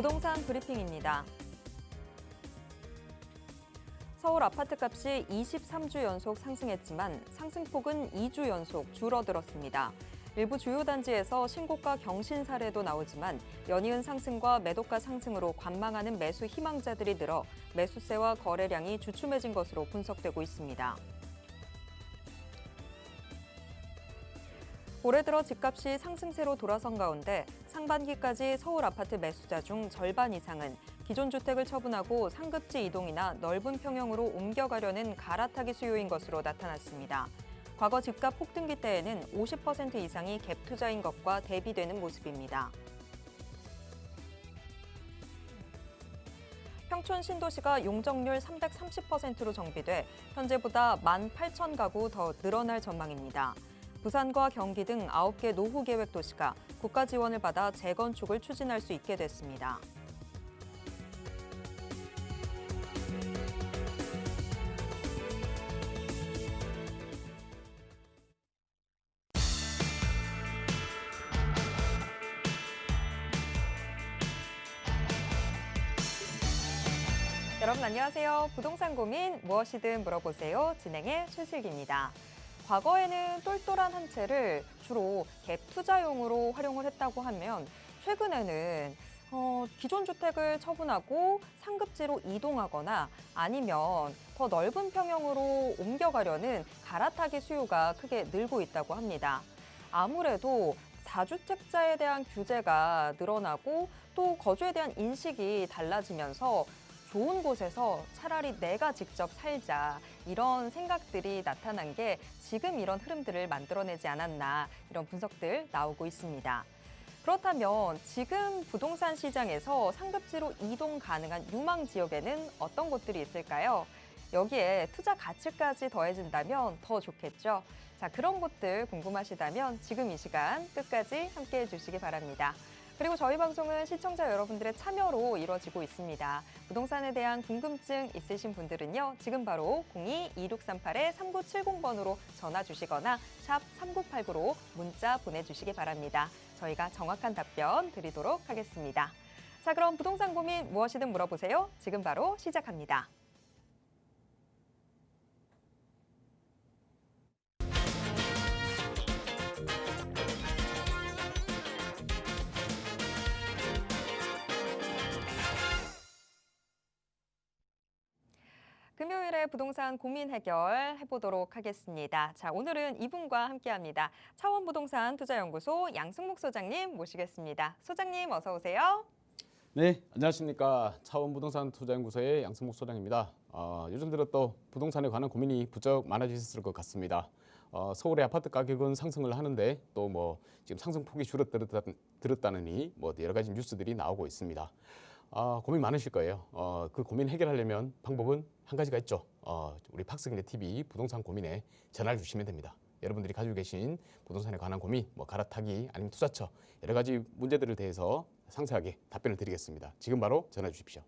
부동산 브리핑입니다. 서울 아파트값이 23주 연속 상승했지만 상승폭은 2주 연속 줄어들었습니다. 일부 주요 단지에서 신고가 경신 사례도 나오지만 연이은 상승과 매도가 상승으로 관망하는 매수 희망자들이 늘어 매수세와 거래량이 주춤해진 것으로 분석되고 있습니다. 올해 들어 집값이 상승세로 돌아선 가운데 상반기까지 서울 아파트 매수자 중 절반 이상은 기존 주택을 처분하고 상급지 이동이나 넓은 평형으로 옮겨가려는 갈아타기 수요인 것으로 나타났습니다. 과거 집값 폭등기 때에는 50% 이상이 갭 투자인 것과 대비되는 모습입니다. 평촌 신도시가 용적률 330%로 정비돼 현재보다 18,000가구 더 늘어날 전망입니다. 부산과 경기 등 9개 노후 계획 도시가 국가 지원을 받아 재건축을 추진할 수 있게 됐습니다. 여러분 안녕하세요. 부동산 고민 무엇이든 물어보세요. 진행의 최슬기입니다. 과거에는 똘똘한 한 채를 주로 갭 투자용으로 활용을 했다고 하면 최근에는 기존 주택을 처분하고 상급지로 이동하거나 아니면 더 넓은 평형으로 옮겨가려는 갈아타기 수요가 크게 늘고 있다고 합니다. 아무래도 다주택자에 대한 규제가 늘어나고 또 거주에 대한 인식이 달라지면서 좋은 곳에서 차라리 내가 직접 살자 이런 생각들이 나타난 게 지금 이런 흐름들을 만들어내지 않았나 이런 분석들 나오고 있습니다. 그렇다면 지금 부동산 시장에서 상급지로 이동 가능한 유망 지역에는 어떤 곳들이 있을까요? 여기에 투자 가치까지 더해진다면 더 좋겠죠. 자, 그런 곳들 궁금하시다면 지금 이 시간 끝까지 함께해 주시기 바랍니다. 그리고 저희 방송은 시청자 여러분들의 참여로 이루어지고 있습니다. 부동산에 대한 궁금증 있으신 분들은요. 지금 바로 02-2638-3970번으로 전화 주시거나 샵 3989로 문자 보내주시기 바랍니다. 저희가 정확한 답변 드리도록 하겠습니다. 자, 그럼 부동산 고민 무엇이든 물어보세요. 지금 바로 시작합니다. 금요일에 부동산 고민 해결 해보도록 하겠습니다. 자, 오늘은 이분과 함께합니다. 차원부동산 투자연구소 양승목 소장님 모시겠습니다. 소장님 어서 오세요. 네, 안녕하십니까. 차원부동산 투자연구소의 양승목 소장입니다. 요즘 들어 또 부동산에 관한 고민이 부쩍 많아졌을 것 같습니다. 서울의 아파트 가격은 상승을 하는데 또 뭐 지금 상승폭이 줄어들었다느니 뭐 여러 가지 뉴스들이 나오고 있습니다. 고민 많으실 거예요. 그 고민 해결하려면 방법은 한 가지가 있죠. 우리 박스기네 TV 부동산 고민에 전화를 주시면 됩니다. 여러분들이 가지고 계신 부동산에 관한 고민, 뭐 갈아타기 아니면 투자처 여러 가지 문제들에 대해서 상세하게 답변을 드리겠습니다. 지금 바로 전화 주십시오.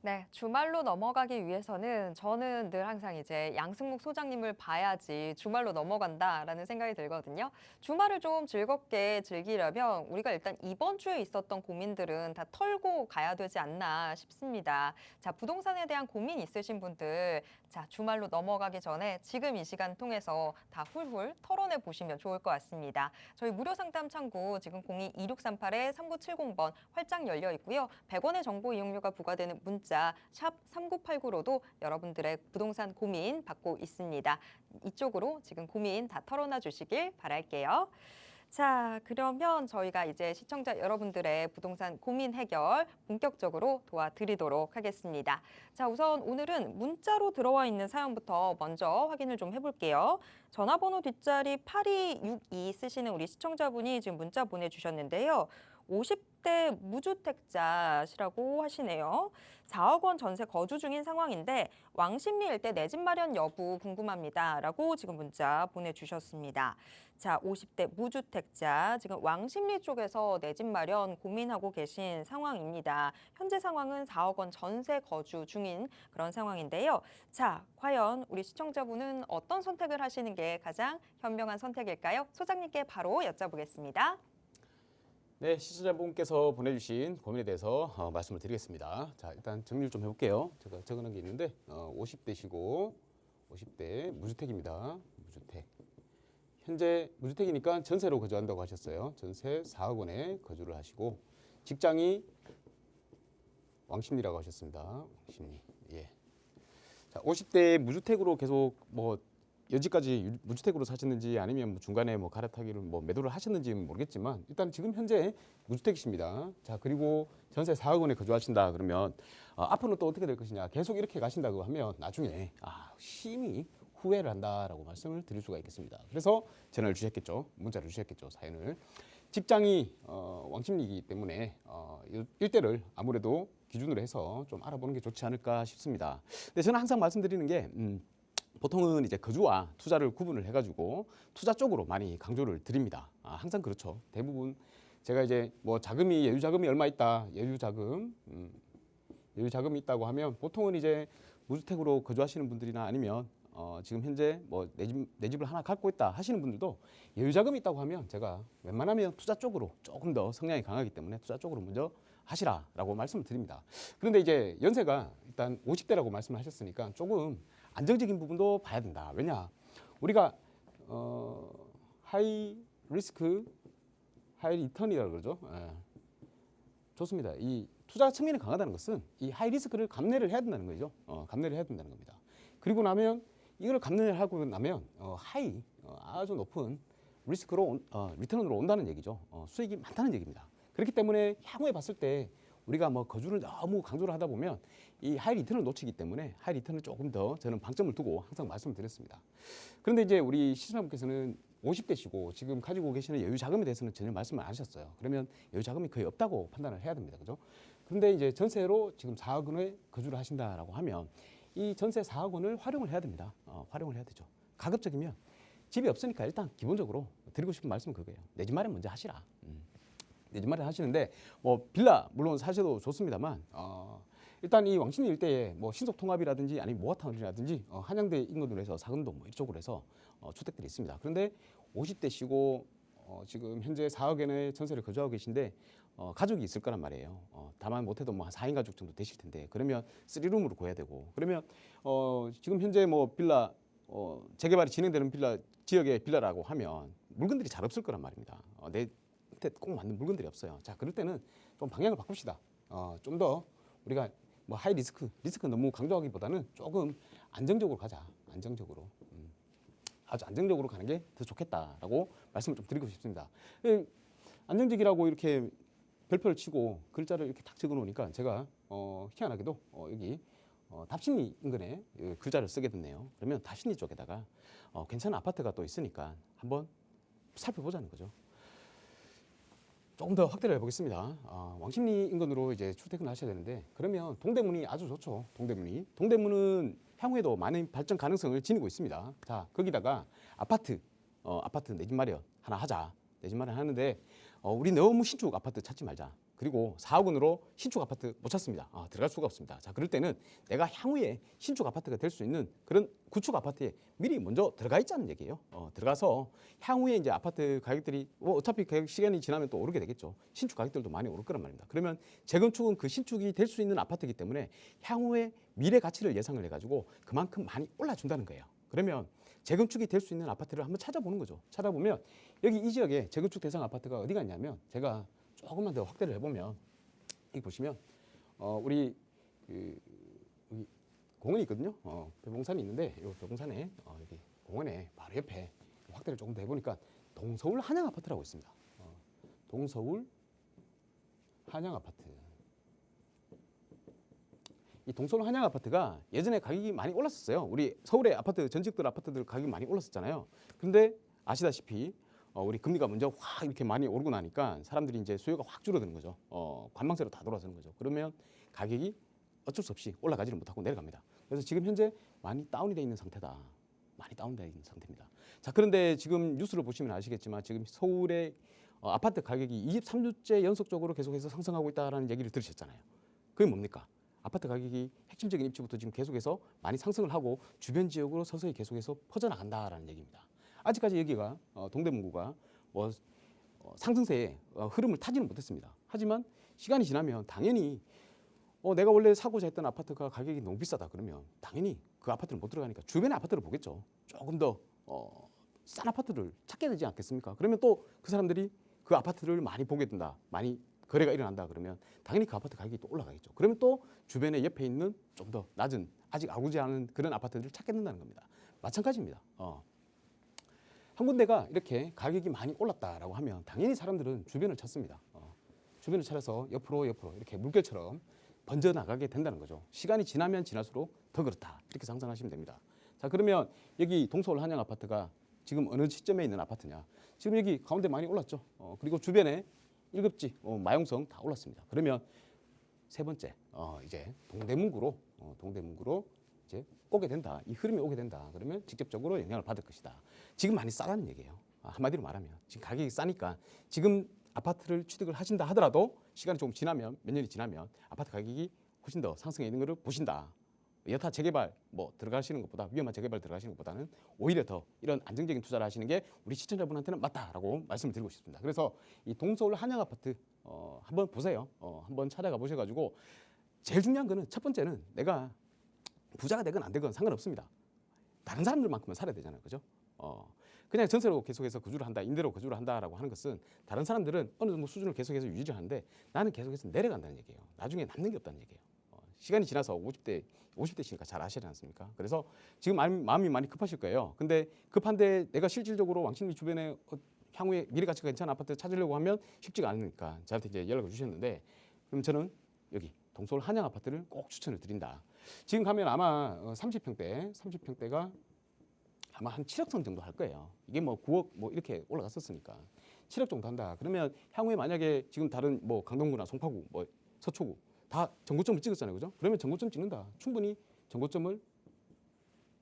네, 주말로 넘어가기 위해서는 저는 늘 항상 이제 양승목 소장님을 봐야지 주말로 넘어간다라는 생각이 들거든요. 주말을 좀 즐겁게 즐기려면 우리가 일단 이번 주에 있었던 고민들은 다 털고 가야 되지 않나 싶습니다. 자, 부동산에 대한 고민 있으신 분들, 자, 주말로 넘어가기 전에 지금 이 시간 통해서 다 훌훌 털어내 보시면 좋을 것 같습니다. 저희 무료 상담 창구 지금 02-2638-3970번 활짝 열려 있고요. 100원의 정보 이용료가 부과되는 문자 샵 3989로도 여러분들의 부동산 고민 받고 있습니다. 이쪽으로 지금 고민 다 털어놔 주시길 바랄게요. 자, 그러면 저희가 이제 시청자 여러분들의 부동산 고민 해결 본격적으로 도와드리도록 하겠습니다. 자, 우선 오늘은 문자로 들어와 있는 사연부터 먼저 확인을 좀 해볼게요. 전화번호 뒷자리 8262 쓰시는 우리 시청자분이 지금 문자 보내주셨는데요. 50대 무주택자시라고 하시네요. 4억 원 전세 거주 중인 상황인데 왕십리 일대 내 집 마련 여부 궁금합니다. 라고 지금 문자 보내주셨습니다. 자, 50대 무주택자, 지금 왕십리 쪽에서 내 집 마련 고민하고 계신 상황입니다. 현재 상황은 4억 원 전세 거주 중인 그런 상황인데요. 자, 과연 우리 시청자분은 어떤 선택을 하시는 게 가장 현명한 선택일까요? 소장님께 바로 여쭤보겠습니다. 네, 시청자분께서 보내주신 고민에 대해서 말씀을 드리겠습니다. 자, 일단 정리를 좀 해볼게요. 제가 적어놓은 게 있는데 50대시고 50대 무주택입니다. 무주택. 현재 무주택이니까 전세로 거주한다고 하셨어요. 전세 4억 원에 거주를 하시고 직장이 왕십리라고 하셨습니다. 왕십리. 예. 자, 50대 무주택으로 계속 뭐 여지까지 무주택으로 사셨는지 아니면 뭐 중간에 뭐 갈아타기를 뭐 매도를 하셨는지는 모르겠지만 일단 지금 현재 무주택이십니다. 자, 그리고 전세 4억 원에 거주하신다 그러면 앞으로는 또 어떻게 될 것이냐. 계속 이렇게 가신다고 하면 나중에 심히 후회를 한다라고 말씀을 드릴 수가 있겠습니다. 그래서 전화를 주셨겠죠. 문자를 주셨겠죠. 사연을. 직장이 왕십리이기 때문에 일대를 아무래도 기준으로 해서 좀 알아보는 게 좋지 않을까 싶습니다. 근데 저는 항상 말씀드리는 게 보통은 이제 거주와 투자를 구분을 해가지고 투자 쪽으로 많이 강조를 드립니다. 항상 그렇죠. 대부분 제가 이제 뭐 자금이 여유 자금이 얼마 있다, 여유 자금이 있다고 하면 보통은 이제 무주택으로 거주하시는 분들이나 아니면 지금 현재 뭐 내 집을 하나 갖고 있다 하시는 분들도 여유 자금이 있다고 하면 제가 웬만하면 투자 쪽으로 조금 더 성향이 강하기 때문에 투자 쪽으로 먼저 하시라라고 말씀을 드립니다. 그런데 이제 연세가 일단 50대라고 말씀을 하셨으니까 조금 안정적인 부분도 봐야 된다. 왜냐? 우리가 하이 리스크, 하이 리턴이라고 그러죠. 예. 좋습니다. 이 투자 측면이 강하다는 것은 이 하이 리스크를 감내를 해야 된다는 거죠. 감내를 해야 된다는 겁니다. 그리고 나면 이걸 감내를 하고 나면 아주 높은 리스크로 리턴으로 온다는 얘기죠. 수익이 많다는 얘기입니다. 그렇기 때문에 향후에 봤을 때 우리가 뭐 거주를 너무 강조를 하다 보면 이 하이 리턴을 놓치기 때문에 하이 리턴을 조금 더 저는 방점을 두고 항상 말씀을 드렸습니다. 그런데 이제 우리 시청자분께서는 50대시고 지금 가지고 계시는 여유 자금에 대해서는 전혀 말씀을 안 하셨어요. 그러면 여유 자금이 거의 없다고 판단을 해야 됩니다. 그죠? 그런데 이제 전세로 지금 4억 원에 거주를 하신다라고 하면 이 전세 4억 원을 활용을 해야 됩니다. 활용을 해야 되죠. 가급적이면 집이 없으니까 일단 기본적으로 드리고 싶은 말씀은 그거예요. 내 집 마련 먼저 하시라. 내 집 마련 하시는데 뭐 빌라 물론 사셔도 좋습니다만 일단 이 왕십리 일대에 뭐 신속통합이라든지 아니면 모아타운이라든지 한양대 인근으로 해서 사근동 뭐 이쪽으로 해서 주택들이 있습니다. 그런데 50대시고 지금 현재 4억 원의 전세를 거주하고 계신데 가족이 있을 거란 말이에요. 다만 못해도 뭐 한 4인 가족 정도 되실 텐데 그러면 3룸으로 구해야 되고 그러면 지금 현재 뭐 빌라 재개발이 진행되는 빌라 지역의 빌라라고 하면 물건들이 잘 없을 거란 말입니다. 내 꼭 맞는 물건들이 없어요. 자, 그럴 때는 좀 방향을 바꿉시다. 좀 더 우리가 뭐 하이 리스크 너무 강조하기보다는 조금 안정적으로 가자. 안정적으로. 아주 안정적으로 가는 게 더 좋겠다라고 말씀을 좀 드리고 싶습니다. 안정적이라고 이렇게 별표를 치고 글자를 이렇게 딱 적어 놓으니까 제가 희한하게도 여기 답심리 인근에 글자를 쓰게 됐네요. 그러면 답심리 쪽에다가 괜찮은 아파트가 또 있으니까 한번 살펴보자는 거죠. 조금 더 확대를 해보겠습니다. 왕십리 인근으로 이제 출퇴근을 하셔야 되는데 그러면 동대문이 아주 좋죠. 동대문은 향후에도 많은 발전 가능성을 지니고 있습니다. 자, 거기다가 아파트 내 집 마련 하나 하자. 내 집 마련 하는데 우리 너무 신축 아파트 찾지 말자. 그리고 4억 원으로 신축 아파트 못 찾습니다. 들어갈 수가 없습니다. 자, 그럴 때는 내가 향후에 신축 아파트가 될 수 있는 그런 구축 아파트에 미리 먼저 들어가 있자는 얘기예요. 들어가서 향후에 이제 아파트 가격들이 어차피 가격 시간이 지나면 또 오르게 되겠죠. 신축 가격들도 많이 오를 거란 말입니다. 그러면 재건축은 그 신축이 될 수 있는 아파트이기 때문에 향후에 미래 가치를 예상을 해가지고 그만큼 많이 올라준다는 거예요. 그러면 재건축이 될 수 있는 아파트를 한번 찾아보는 거죠. 찾아보면 여기 이 지역에 재건축 대상 아파트가 어디가 있냐면 제가 조금만 더 확대를 해보면 여기 보시면 우리 여기 공원이 있거든요. 벼봉산이 있는데 이 벼봉산에 여기 공원에 바로 옆에 확대를 조금 더 해보니까 동서울 한양 아파트라고 있습니다. 동서울 한양 아파트. 이 동서울 한양 아파트가 예전에 가격이 많이 올랐었어요. 우리 서울의 아파트 전직들 아파트들 가격이 많이 올랐었잖아요. 그런데 아시다시피 우리 금리가 먼저 확 이렇게 많이 오르고 나니까 사람들이 이제 수요가 확 줄어드는 거죠. 관망세로 다 돌아서는 거죠. 그러면 가격이 어쩔 수 없이 올라가지를 못하고 내려갑니다. 그래서 지금 현재 많이 다운이 돼 있는 상태다. 많이 다운되어 있는 상태입니다. 자, 그런데 지금 뉴스를 보시면 아시겠지만 지금 서울의 아파트 가격이 23주째 연속적으로 계속해서 상승하고 있다는 얘기를 들으셨잖아요. 그게 뭡니까? 아파트 가격이 핵심적인 입지부터 지금 계속해서 많이 상승을 하고 주변 지역으로 서서히 계속해서 퍼져나간다라는 얘기입니다. 아직까지 여기가 동대문구가 뭐 상승세의 흐름을 타지는 못했습니다. 하지만 시간이 지나면 당연히 내가 원래 사고자 했던 아파트가 가격이 너무 비싸다 그러면 당연히 그 아파트를 못 들어가니까 주변의 아파트를 보겠죠. 조금 더 싼 아파트를 찾게 되지 않겠습니까? 그러면 또 그 사람들이 그 아파트를 많이 보게 된다, 많이 거래가 일어난다 그러면 당연히 그 아파트 가격이 또 올라가겠죠. 그러면 또 주변에 옆에 있는 좀 더 낮은 아직 아구지 않은 그런 아파트들을 찾게 된다는 겁니다. 마찬가지입니다. 한 군데가 이렇게 가격이 많이 올랐다라고 하면 당연히 사람들은 주변을 찾습니다. 주변을 찾아서 옆으로 이렇게 물결처럼 번져 나가게 된다는 거죠. 시간이 지나면 지날수록 더 그렇다. 이렇게 상상하시면 됩니다. 자, 그러면 여기 동서울 한양 아파트가 지금 어느 시점에 있는 아파트냐? 지금 여기 가운데 많이 올랐죠. 그리고 주변에 1급지, 마용성 다 올랐습니다. 그러면 세 번째, 이제 동대문구로 이제 오게 된다. 이 흐름이 오게 된다. 그러면 직접적으로 영향을 받을 것이다. 지금 많이 싸다는 얘기예요. 한마디로 말하면 지금 가격이 싸니까 지금 아파트를 취득을 하신다 하더라도 시간이 조금 지나면 몇 년이 지나면 아파트 가격이 훨씬 더 상승해 있는 것을 보신다. 여타 재개발 들어가시는 것보다 위험한 재개발 들어가시는 것보다는 오히려 더 이런 안정적인 투자를 하시는 게 우리 시청자분한테는 맞다라고 말씀을 드리고 싶습니다. 그래서 이 동서울 한양 아파트 한번 보세요. 한번 찾아가 보셔가지고 제일 중요한 거는 첫 번째는 내가 부자가 되건 안 되건 상관없습니다. 다른 사람들만큼은 살아야 되잖아요, 그죠? 그냥 전세로 계속해서 거주를 한다, 임대로 거주를 한다라고 하는 것은 다른 사람들은 어느 정도 수준을 계속해서 유지를 하는데 나는 계속해서 내려간다는 얘기예요. 나중에 남는 게 없다는 얘기예요. 시간이 지나서 50대시니까 잘 아시지 않습니까? 그래서 지금 마음이 많이 급하실 거예요. 근데 급한데 내가 실질적으로 왕십리 주변에 향후에 미래 가치가 괜찮은 아파트 찾으려고 하면 쉽지가 않으니까 저한테 이제 연락을 주셨는데 그럼 저는 여기 동서울 한양 아파트를 꼭 추천을 드린다. 지금 가면 아마 30평대가 아마 한 7억 선 정도 할 거예요. 이게 뭐 9억 뭐 이렇게 올라갔었으니까 7억 정도 한다. 그러면 향후에 만약에 지금 다른 뭐 강동구나 송파구, 뭐 서초구 다 전고점을 찍었잖아요, 그죠? 그러면 전고점 찍는다. 충분히 전고점을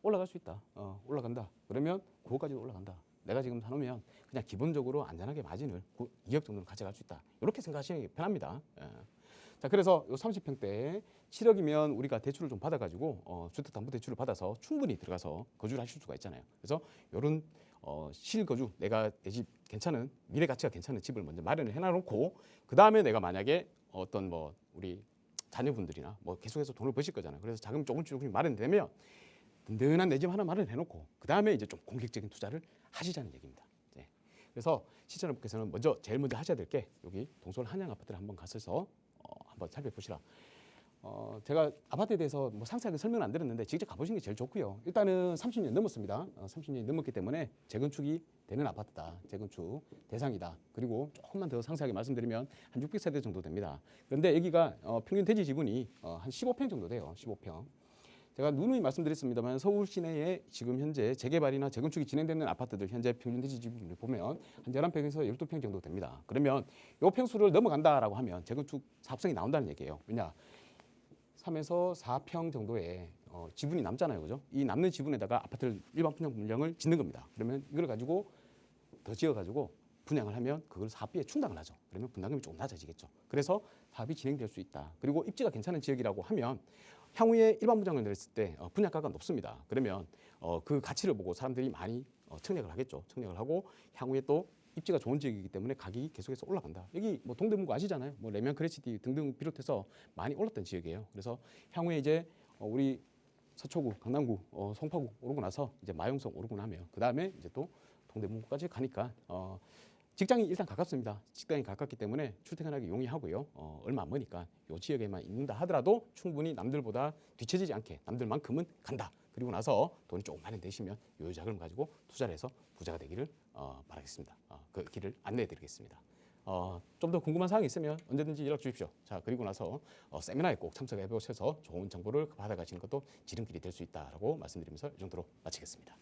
올라갈 수 있다. 올라간다. 그러면 9억까지도 올라간다. 내가 지금 사놓으면 그냥 기본적으로 안전하게 마진을 2억 정도는 가져갈 수 있다. 이렇게 생각하시는 게 편합니다. 자, 그래서 요 30평대에 7억이면 우리가 대출을 좀 받아가지고 주택담보대출을 받아서 충분히 들어가서 거주를 하실 수가 있잖아요. 그래서 이런 실거주, 내가 내 집 괜찮은 미래 가치가 괜찮은 집을 먼저 마련을 해놔놓고 그 다음에 내가 만약에 어떤 뭐 우리 자녀분들이나 뭐 계속해서 돈을 버실 거잖아요. 그래서 자금 조금씩 마련되면 든든한 내 집 하나 마련해놓고 그 다음에 이제 좀 공격적인 투자를 하시자는 얘기입니다. 네. 그래서 시청자분께서는 제일 먼저 하셔야 될 게 여기 동서울 한양 아파트를 한번 가셔서 한번 살펴보시라. 제가 아파트에 대해서 뭐 상세하게 설명은 안 드렸는데 직접 가보시는 게 제일 좋고요. 일단은 30년 넘었습니다. 30년이 넘었기 때문에 재건축이 되는 아파트다. 재건축 대상이다. 그리고 조금만 더 상세하게 말씀드리면 한 600세대 정도 됩니다. 그런데 여기가 평균 대지 지분이 한 15평 정도 돼요. 15평. 제가 누누이 말씀드렸습니다만 서울 시내에 지금 현재 재개발이나 재건축이 진행되는 아파트들 현재 평균 대지 지분을 보면 한 11평에서 12평 정도 됩니다. 그러면 이 평수를 넘어간다라고 하면 재건축 사업성이 나온다는 얘기예요. 왜냐? 3에서 4평 정도의 지분이 남잖아요. 그죠? 이 남는 지분에다가 아파트를 일반 분양 물량을 짓는 겁니다. 그러면 이걸 가지고 더 지어가지고 분양을 하면 그걸 사업비에 충당을 하죠. 그러면 분담금이 조금 낮아지겠죠. 그래서 사업이 진행될 수 있다. 그리고 입지가 괜찮은 지역이라고 하면 향후에 일반 분양을 냈을 때 분양가가 높습니다. 그러면 그 가치를 보고 사람들이 많이 청약을 하겠죠. 청약을 하고 향후에 또 입지가 좋은 지역이기 때문에 가격이 계속해서 올라간다. 여기 뭐 동대문구 아시잖아요. 뭐 레미안 크레시티 등등 비롯해서 많이 올랐던 지역이에요. 그래서 향후에 이제 우리 서초구, 강남구, 송파구 오르고 나서 이제 마용성 오르고 나면 그 다음에 이제 또 동대문구까지 가니까 직장이 일단 가깝습니다. 직장이 가깝기 때문에 출퇴근하기 용이하고요. 얼마 안 머니까 이 지역에만 있는다 하더라도 충분히 남들보다 뒤처지지 않게 남들만큼은 간다. 그리고 나서 돈이 조금 마련되시면 요 자금을 가지고 투자를 해서 부자가 되기를 바라겠습니다. 그 길을 안내해드리겠습니다. 좀 더 궁금한 사항이 있으면 언제든지 연락 주십시오. 자, 그리고 나서 세미나에 꼭 참석해 보셔서 좋은 정보를 받아가시는 것도 지름길이 될 수 있다라고 말씀드리면서 이 정도로 마치겠습니다.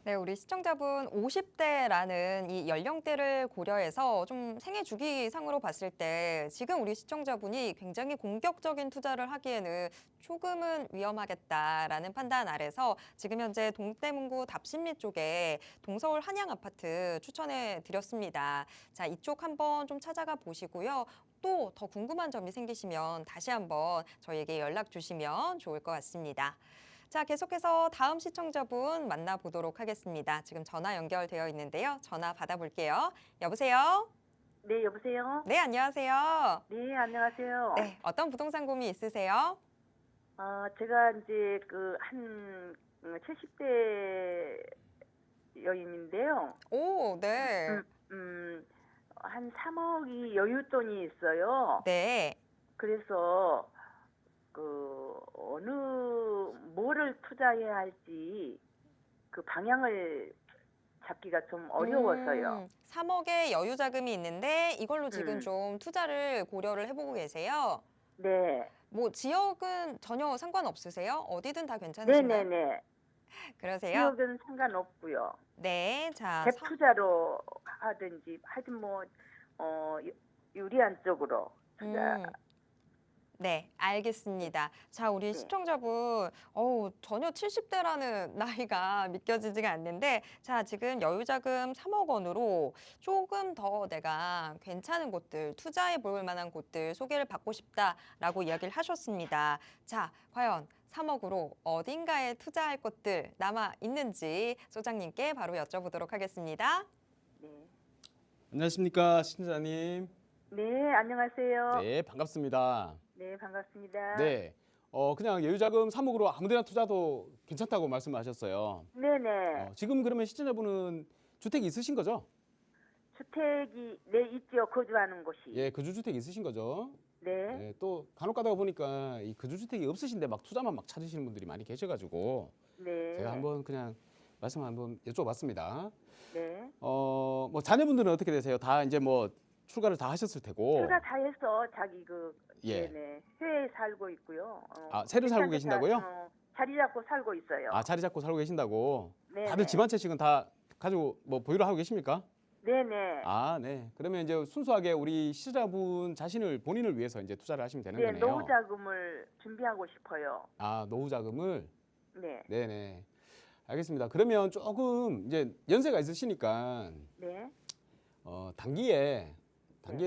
네, 우리 시청자분 50대라는 이 연령대를 고려해서 좀 생애 주기상으로 봤을 때 지금 우리 시청자분이 굉장히 공격적인 투자를 하기에는 조금은 위험하겠다라는 판단 아래서 지금 현재 동대문구 답심리 쪽에 동서울 한양 아파트 추천해 드렸습니다. 자, 이쪽 한번 좀 찾아가 보시고요. 또 더 궁금한 점이 생기시면 다시 한번 저희에게 연락 주시면 좋을 것 같습니다. 자, 계속해서 다음 시청자분 만나보도록 하겠습니다. 지금 전화 연결되어 있는데요. 전화 받아볼게요. 여보세요? 네, 여보세요? 네, 안녕하세요. 네, 안녕하세요. 네, 어떤 부동산 고민 있으세요? 제가 이제 한 70대 여인인데요. 오, 네. 한 3억이 여윳돈이 있어요. 네. 그래서 뭐를 투자해야 할지 그 방향을 잡기가 좀 어려워서요. 3억의 여유 자금이 있는데 이걸로 지금 음. 좀 투자를 고려를 해보고 계세요. 네. 뭐 지역은 전혀 상관없으세요? 어디든 다 괜찮으신가요? 네네네. 그러세요? 지역은 상관없고요. 네, 자, 갭 투자로 하든지 하여튼 유리한 쪽으로 투자. 네, 알겠습니다. 자, 우리 네. 시청자분, 전혀 70대라는 나이가 믿겨지지가 않는데, 자, 지금 여유자금 3억 원으로 조금 더 내가 괜찮은 곳들, 투자해 볼 만한 곳들 소개를 받고 싶다라고 이야기를 하셨습니다. 자, 과연 3억으로 어딘가에 투자할 곳들 남아 있는지 소장님께 바로 여쭤보도록 하겠습니다. 네. 안녕하십니까 신자님. 네, 안녕하세요. 네, 반갑습니다. 네, 반갑습니다. 네, 그냥 여유자금 3억으로 아무데나 투자도 괜찮다고 말씀하셨어요. 네네. 지금 그러면 시청자분은 주택이 있으신 거죠? 주택이 있죠. 거주하는 곳이. 예, 거주주택이 있으신 거죠? 네. 예, 또 간혹 가다가 보니까 이 거주주택이 없으신데 막 투자만 막 찾으시는 분들이 많이 계셔가지고 네. 제가 한번 그냥 말씀 한번 여쭤봤습니다. 네. 뭐 자녀분들은 어떻게 되세요? 다 이제 뭐 출가를 다 하셨을 테고. 출가 다 해서 자기 예. 네네. 해외에 살고 있고요. 새로 살고 괜찮게 계신다고요? 자리 잡고 살고 있어요. 자리 잡고 살고 계신다고. 네. 다들 집 한 채씩은 다 가지고 뭐 보유를 하고 계십니까? 네네. 네. 그러면 이제 순수하게 우리 시청자분 자신을 본인을 위해서 이제 투자를 하시면 되는 네, 거네요. 노후 자금을 준비하고 싶어요. 노후 자금을. 네. 네네. 알겠습니다. 그러면 조금 이제 연세가 있으시니까 네. 단기에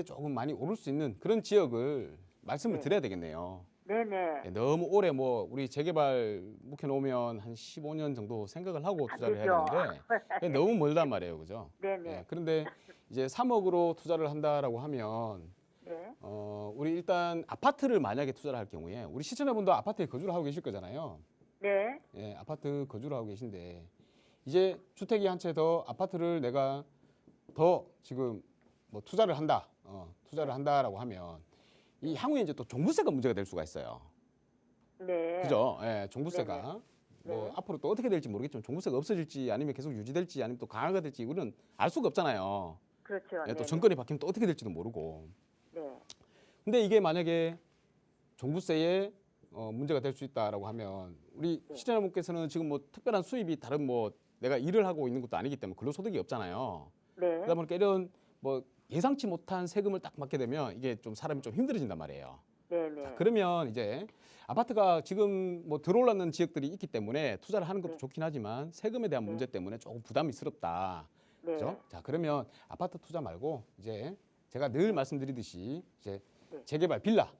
조금 많이 오를 수 있는 그런 지역을 말씀을 네. 드려야 되겠네요. 네네. 네, 너무 오래 우리 재개발 묵혀놓으면 한 15년 정도 생각을 하고 투자를 해야 되죠. 되는데 너무 멀단 말이에요, 그죠? 네네. 그런데 이제 3억으로 투자를 한다라고 하면 네. 우리 일단 아파트를 만약에 투자를 할 경우에 우리 시청자분도 아파트에 거주를 하고 계실 거잖아요. 네. 예, 아파트 거주를 하고 계신데 이제 주택이 한 채 더 아파트를 내가 더 지금 뭐 투자를 한다라고 하면 이 향후에 이제 또 종부세가 문제가 될 수가 있어요. 네. 그죠? 예, 종부세가 네네. 뭐 네. 앞으로 또 어떻게 될지 모르겠지만 종부세가 없어질지 아니면 계속 유지될지 아니면 또 강화가 될지 우리는 알 수가 없잖아요. 그렇죠. 예, 또 네네. 정권이 바뀌면 또 어떻게 될지도 모르고. 네. 근데 이게 만약에 종부세에 문제가 될 수 있다라고 하면 우리 네. 시청자분께서는 지금 뭐 특별한 수입이 다른 뭐 내가 일을 하고 있는 것도 아니기 때문에 근로소득이 없잖아요. 네. 그러다 보니까 이런 뭐 예상치 못한 세금을 딱 받게 되면 이게 좀 사람이 좀 힘들어진단 말이에요. 네네. 자, 그러면 이제 아파트가 지금 뭐 들어올라는 지역들이 있기 때문에 투자를 하는 것도 네. 좋긴 하지만 세금에 대한 네. 문제 때문에 조금 부담스럽다. 네. 그죠? 자, 그러면 아파트 투자 말고 이제 제가 늘 말씀드리듯이 이제 네. 재개발 빌라,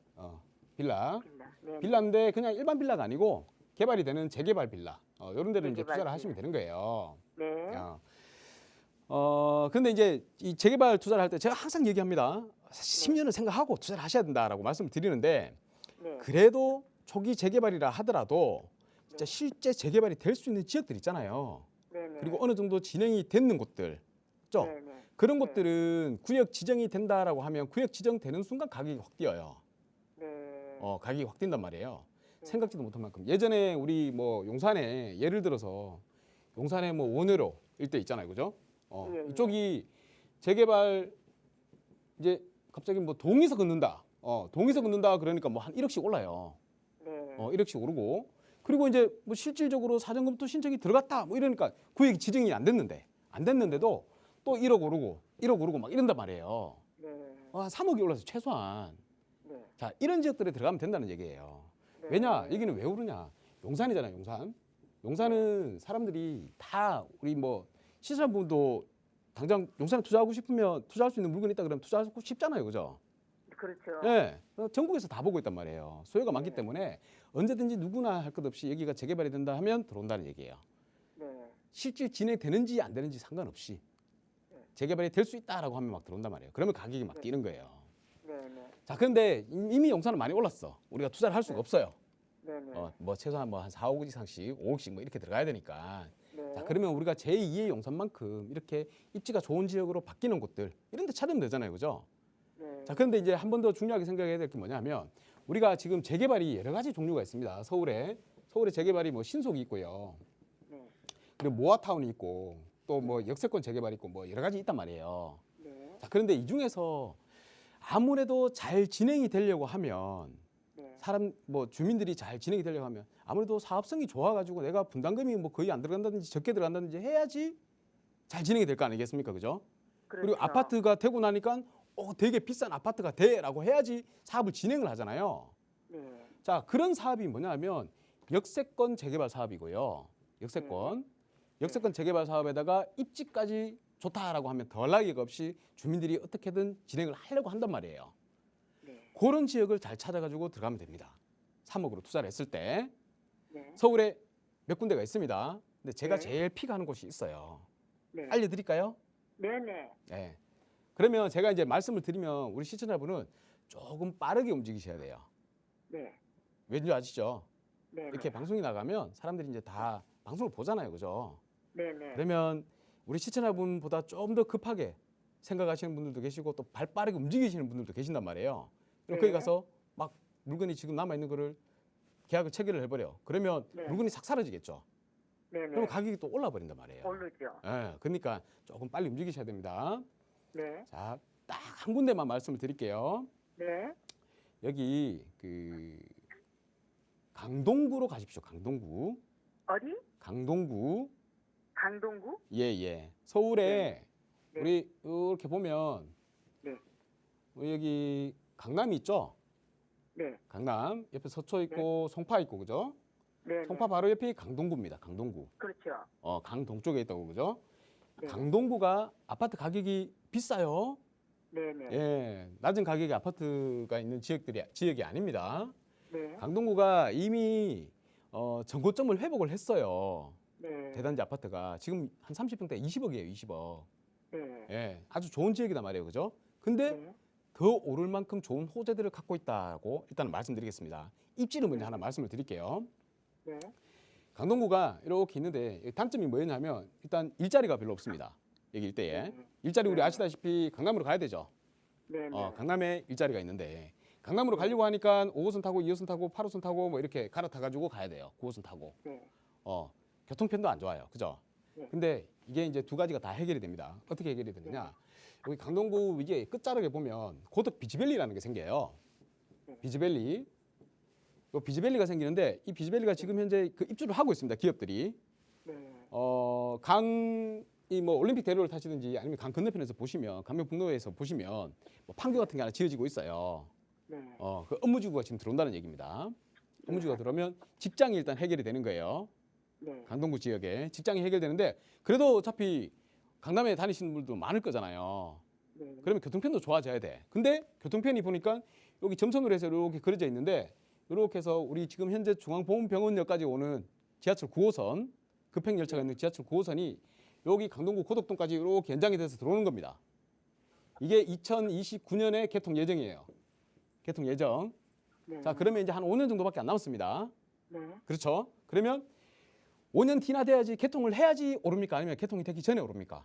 빌라, 네. 빌라인데 그냥 일반 빌라가 아니고 개발이 되는 재개발 빌라, 이런 데를 이제 재개발 투자를 빌라. 하시면 되는 거예요. 네. 근데 이제 이 재개발 투자를 할 때 제가 항상 얘기합니다. 10년을 생각하고 투자를 하셔야 된다라고 말씀을 드리는데 네. 그래도 초기 재개발이라 하더라도 진짜 실제 재개발이 될 수 있는 지역들 있잖아요. 네네. 그리고 어느 정도 진행이 됐는 곳들, 그죠? 네네. 그런 네. 곳들은 구역 지정이 된다라고 하면 구역 지정되는 순간 가격이 확 뛰어요. 네. 가격이 확 뛴단 말이에요. 네. 생각지도 못한 만큼. 예전에 우리 뭐 용산에 예를 들어서 용산에 뭐 원효로 일대 있잖아요, 그죠? 예, 예. 이쪽이 재개발 이제 갑자기 뭐 동에서 걷는다. 동에서 걷는다 그러니까 뭐 한 1억씩 올라요. 네. 1억씩 오르고 그리고 이제 뭐 실질적으로 사전검토 신청이 들어갔다 뭐 이러니까 구역이 지정이 안 됐는데도 또 1억 오르고 막 이런단 말이에요. 네. 한 3억이 올라서 최소한. 네. 자, 이런 지역들에 들어가면 된다는 얘기예요. 네. 왜냐? 여기는 왜 오르냐? 용산이잖아요, 용산. 용산은 사람들이 다 우리 뭐 시청자분도 당장 용산에 투자하고 싶으면 투자할 수 있는 물건이 있다 그러면 투자하고 싶잖아요, 그죠? 그렇죠. 예, 전국에서 다 보고 있단 말이에요. 소요가 많기 네. 때문에 언제든지 누구나 할 것 없이 여기가 재개발이 된다 하면 들어온다는 얘기예요. 네. 실제 진행되는지 안 되는지 상관없이 재개발이 될 수 있다라고 하면 막 들어온단 말이에요. 그러면 가격이 막 뛰는 거예요. 네. 네. 자, 그런데 이미 용산은 많이 올랐어. 우리가 투자를 할 수가 없어요. 네. 네. 뭐 최소한 뭐 한 4, 5억 이상씩, 5억씩 뭐 이렇게 들어가야 되니까. 네. 자, 그러면 우리가 제2의 용산만큼 이렇게 입지가 좋은 지역으로 바뀌는 곳들 이런 데 찾으면 되잖아요. 그죠? 네. 자, 그런데 이제 한 번 더 중요하게 생각해야 될 게 뭐냐면 우리가 지금 재개발이 여러 가지 종류가 있습니다. 서울에 재개발이 뭐 신속이 있고요. 네. 그리고 모아타운이 있고 또 뭐 역세권 재개발이 있고 뭐 여러 가지 있단 말이에요. 네. 자, 그런데 이 중에서 아무래도 잘 진행이 되려고 하면 네. 사람 뭐 주민들이 잘 진행이 되려고 하면 아무래도 사업성이 좋아가지고 내가 분담금이 뭐 거의 안 들어간다든지 적게 들어간다든지 해야지 잘 진행이 될 거 아니겠습니까, 그죠? 그리고 그렇죠. 아파트가 되고 나니까 되게 비싼 아파트가 돼라고 해야지 사업을 진행을 하잖아요. 네. 자, 그런 사업이 뭐냐면 역세권 재개발 사업이고요. 역세권 재개발 사업에다가 입지까지 좋다라고 하면 덜 나기가 없이 주민들이 어떻게든 진행을 하려고 한단 말이에요. 네. 그런 지역을 잘 찾아가지고 들어가면 됩니다. 3억으로 투자를 했을 때 네. 서울에 몇 군데가 있습니다. 근데 제가 네. 제일 피가는 곳이 있어요. 네. 알려드릴까요? 네네. 네. 그러면 제가 이제 말씀을 드리면 우리 시청자분은 조금 빠르게 움직이셔야 돼요. 네. 왠지 아시죠? 네. 이렇게 방송이 나가면 사람들이 이제 다 방송을 보잖아요, 그죠? 네네. 그러면 우리 시청자분보다 좀 더 급하게 생각하시는 분들도 계시고 또 발 빠르게 움직이시는 분들도 계신단 말이에요. 그럼 거기 네. 가서 막 물건이 지금 남아 있는 거를 계약을 체결을 해버려. 그러면 네. 물건이 싹 사라지겠죠. 네네. 그럼 가격이 또 올라 버린단 말이에요. 오르죠. 예, 그러니까 조금 빨리 움직이셔야 됩니다. 네. 자, 딱 한 군데만 말씀을 드릴게요. 네. 여기 그 강동구로 가십시오. 강동구. 어디? 강동구. 강동구? 예. 서울에 네. 우리 이렇게 보면 네. 우리 여기 강남이 있죠? 네. 강남 옆에 서초 있고 송파 있고 그죠? 네. 송파 바로 옆이 강동구입니다. 강동구. 그렇죠. 강동쪽에 있다고 그죠? 네. 강동구가 아파트 가격이 비싸요. 네네. 예, 낮은 가격의 아파트가 있는 지역이 아닙니다. 네. 강동구가 이미 전고점을 회복을 했어요. 네. 대단지 아파트가 지금 한 30평대 20억이에요, 20억. 네. 예, 아주 좋은 지역이단 말이에요, 그죠? 근데 네. 더 오를 만큼 좋은 호재들을 갖고 있다고 일단 말씀드리겠습니다. 입지를 먼저 하나 말씀을 드릴게요. 네. 강동구가 이렇게 있는데 단점이 뭐였냐면 일단 일자리가 별로 없습니다. 여기 일대에. 네. 일자리 우리 네. 아시다시피 강남으로 가야 되죠. 네. 강남에 일자리가 있는데 강남으로 가려고 하니까 5호선 타고 2호선 타고 8호선 타고 뭐 이렇게 갈아타가지고 가야 돼요. 9호선 타고. 네. 교통편도 안 좋아요. 그죠? 네. 근데 이게 이제 두 가지가 다 해결이 됩니다. 어떻게 해결이 되느냐? 여기 강동구 이게 끝자락에 보면 고덕 비즈밸리라는 게 생겨요. 네. 비즈밸리. 이 비즈밸리가 생기는데 이 비즈밸리가 지금 현재 그 입주를 하고 있습니다. 기업들이. 네. 이 뭐 올림픽 대로를 타시든지 아니면 강 건너편에서 보시면 강변북로에서 보시면 뭐 판교 같은 게 하나 지어지고 있어요. 네. 그 업무지구가 지금 들어온다는 얘기입니다. 업무지구가 들어오면 직장이 일단 해결이 되는 거예요. 네. 강동구 지역에 직장이 해결되는데 그래도 어차피 강남에 다니시는 분들도 많을 거잖아요. 네. 그러면 교통편도 좋아져야 돼. 근데 교통편이 보니까 여기 점선으로 해서 이렇게 그려져 있는데 이렇게 해서 우리 지금 현재 중앙보훈병원역까지 오는 지하철 9호선 급행 열차가 있는 지하철 9호선이 여기 강동구 고덕동까지 이렇게 연장이 돼서 들어오는 겁니다. 이게 2029년에 개통 예정이에요. 개통 예정. 네. 자, 그러면 이제 한 5년 정도밖에 안 남았습니다. 네. 그렇죠? 그러면 5년 뒤나 돼야지 개통을 해야지 오릅니까? 아니면 개통이 되기 전에 오릅니까?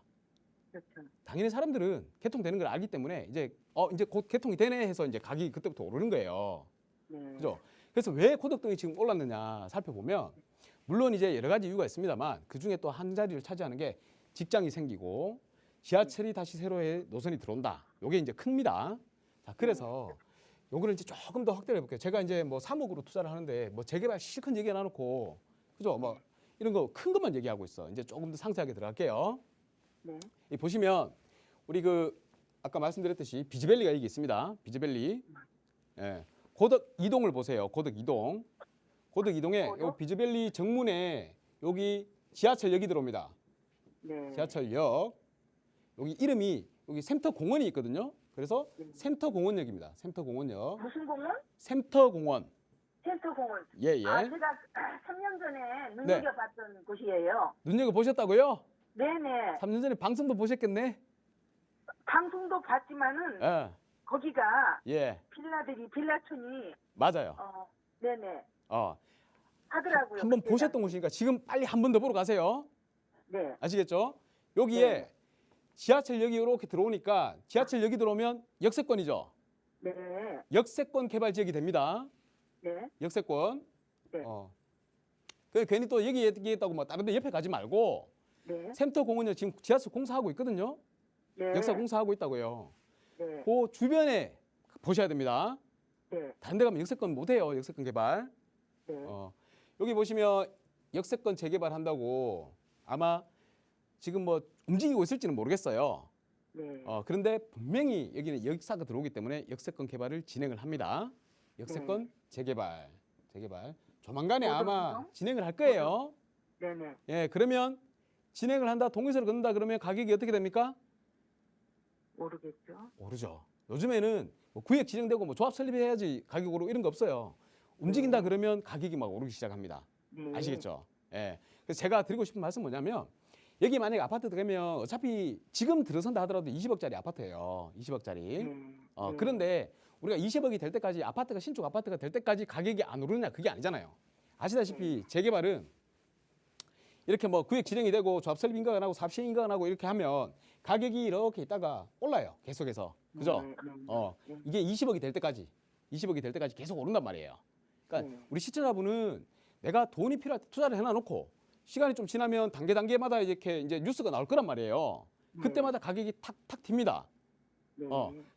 그렇죠. 당연히 사람들은 개통되는 걸 알기 때문에 이제 곧 개통이 되네 해서 이제 가격이 그때부터 오르는 거예요. 네. 그죠? 그래서 왜 고덕동이 지금 올랐느냐 살펴보면 물론 이제 여러 가지 이유가 있습니다만 그 중에 또 한 자리를 차지하는 게 직장이 생기고 지하철이 다시 새로의 노선이 들어온다. 요게 이제 큽니다. 자, 그래서 요거를 이제 조금 더 확대를 해볼게요. 제가 이제 뭐 3억으로 투자를 하는데 뭐 재개발 실컷 얘기 해놔놓고 그죠? 뭐 이런 거 큰 것만 얘기하고 있어. 이제 조금 더 상세하게 들어갈게요. 네. 이 보시면 우리 그 아까 말씀드렸듯이 비즈밸리가 여기 있습니다. 비즈밸리. 예. 고덕 이동을 보세요. 고덕 이동. 고덕 이동에 고덕? 요 비즈밸리 정문에 여기 지하철역이 들어옵니다. 네. 지하철역. 여기 이름이 여기 센터 공원이 있거든요. 그래서 센터공원역입니다. 센터공원역. 무슨 공원? 센터공원. 센터공원. 예, 예. 아, 제가 3년 전에 눈여겨봤던 곳이에요. 눈여겨보셨다고요? 네네. 3년 전에 방송도 보셨겠네? 방송도 봤지만은 예. 거기가 예. 빌라촌이 맞아요. 네네 어. 하더라고요. 한번 그때가. 보셨던 곳이니까 지금 빨리 한 번 더 보러 가세요. 네. 아시겠죠? 여기에 네. 지하철역이 이렇게 들어오니까 지하철역이 들어오면 역세권이죠. 네. 역세권 개발 지역이 됩니다. 네. 역세권. 네. 그 괜히 또 여기 얘기했다고 뭐 다른 데 옆에 가지 말고 네. 센터공원역 지금 지하철 공사하고 있거든요. 네. 역사 공사하고 있다고요. 네. 그 주변에 보셔야 됩니다. 네. 다른 데 가면 역세권 못 해요. 역세권 개발. 네. 여기 보시면 역세권 재개발한다고 아마 지금 뭐 움직이고 있을지는 모르겠어요. 네. 그런데 분명히 여기는 역사가 들어오기 때문에 역세권 개발을 진행을 합니다. 역세권 재개발. 조만간에 아마 어디요? 진행을 할 거예요. 네네. 예, 그러면 진행을 한다, 동의서를 건다 그러면 가격이 어떻게 됩니까? 모르겠죠. 오르죠. 요즘에는 뭐 구획 지정되고 뭐 조합 설립해야지 가격으로 이런 거 없어요. 움직인다 그러면 가격이 막 오르기 시작합니다. 네. 아시겠죠? 예. 그래서 제가 드리고 싶은 말씀 뭐냐면 여기 만약에 아파트 들어가면 어차피 지금 들어선다 하더라도 20억짜리 아파트예요. 20억짜리. 네. 그런데 우리가 20억이 될 때까지 아파트가 신축 아파트가 될 때까지 가격이 안 오르냐 그게 아니잖아요. 아시다시피 재개발은 이렇게 뭐 구획 진행이 되고 조합 설립 인가가 나고 사업 시행 인가가 나고 이렇게 하면 가격이 이렇게 있다가 올라요. 계속해서. 그죠? 이게 20억이 될 때까지 계속 오른단 말이에요. 그러니까 우리 시청자분은 내가 돈이 필요할 때 투자를 해놔놓고 시간이 좀 지나면 단계마다 이렇게 이제 뉴스가 나올 거란 말이에요. 그때마다 가격이 탁탁 튑니다. 네.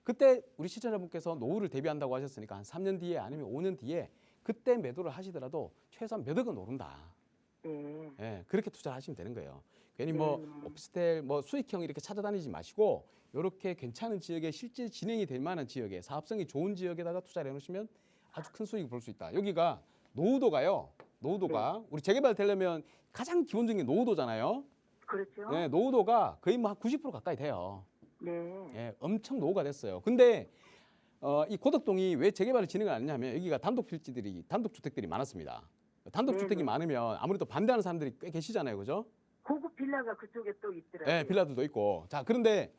그때 우리 시청자분께서 노후를 대비한다고 하셨으니까 한 3년 뒤에 아니면 5년 뒤에 그때 매도를 하시더라도 최소한 몇 억은 오른다. 네. 예, 그렇게 투자를 하시면 되는 거예요. 괜히 뭐 오피스텔 뭐 수익형 이렇게 찾아다니지 마시고 이렇게 괜찮은 지역에 실제 진행이 될 만한 지역에 사업성이 좋은 지역에다가 투자를 해놓으시면 아주 큰 수익을 볼 수 있다. 여기가 노후도가요. 우리 재개발 되려면 가장 기본적인 노후도잖아요. 그렇죠. 네, 노후도가 거의 뭐 한 90% 가까이 돼요. 네. 예, 엄청 노후가 됐어요. 근데 이 고덕동이 왜 재개발을 진행을 안 했냐면 여기가 단독주택들이 많았습니다. 단독주택이 많으면 아무래도 반대하는 사람들이 꽤 계시잖아요. 그죠? 고급 빌라가 그쪽에 또 있더라고요. 네, 빌라들도 있고. 자, 그런데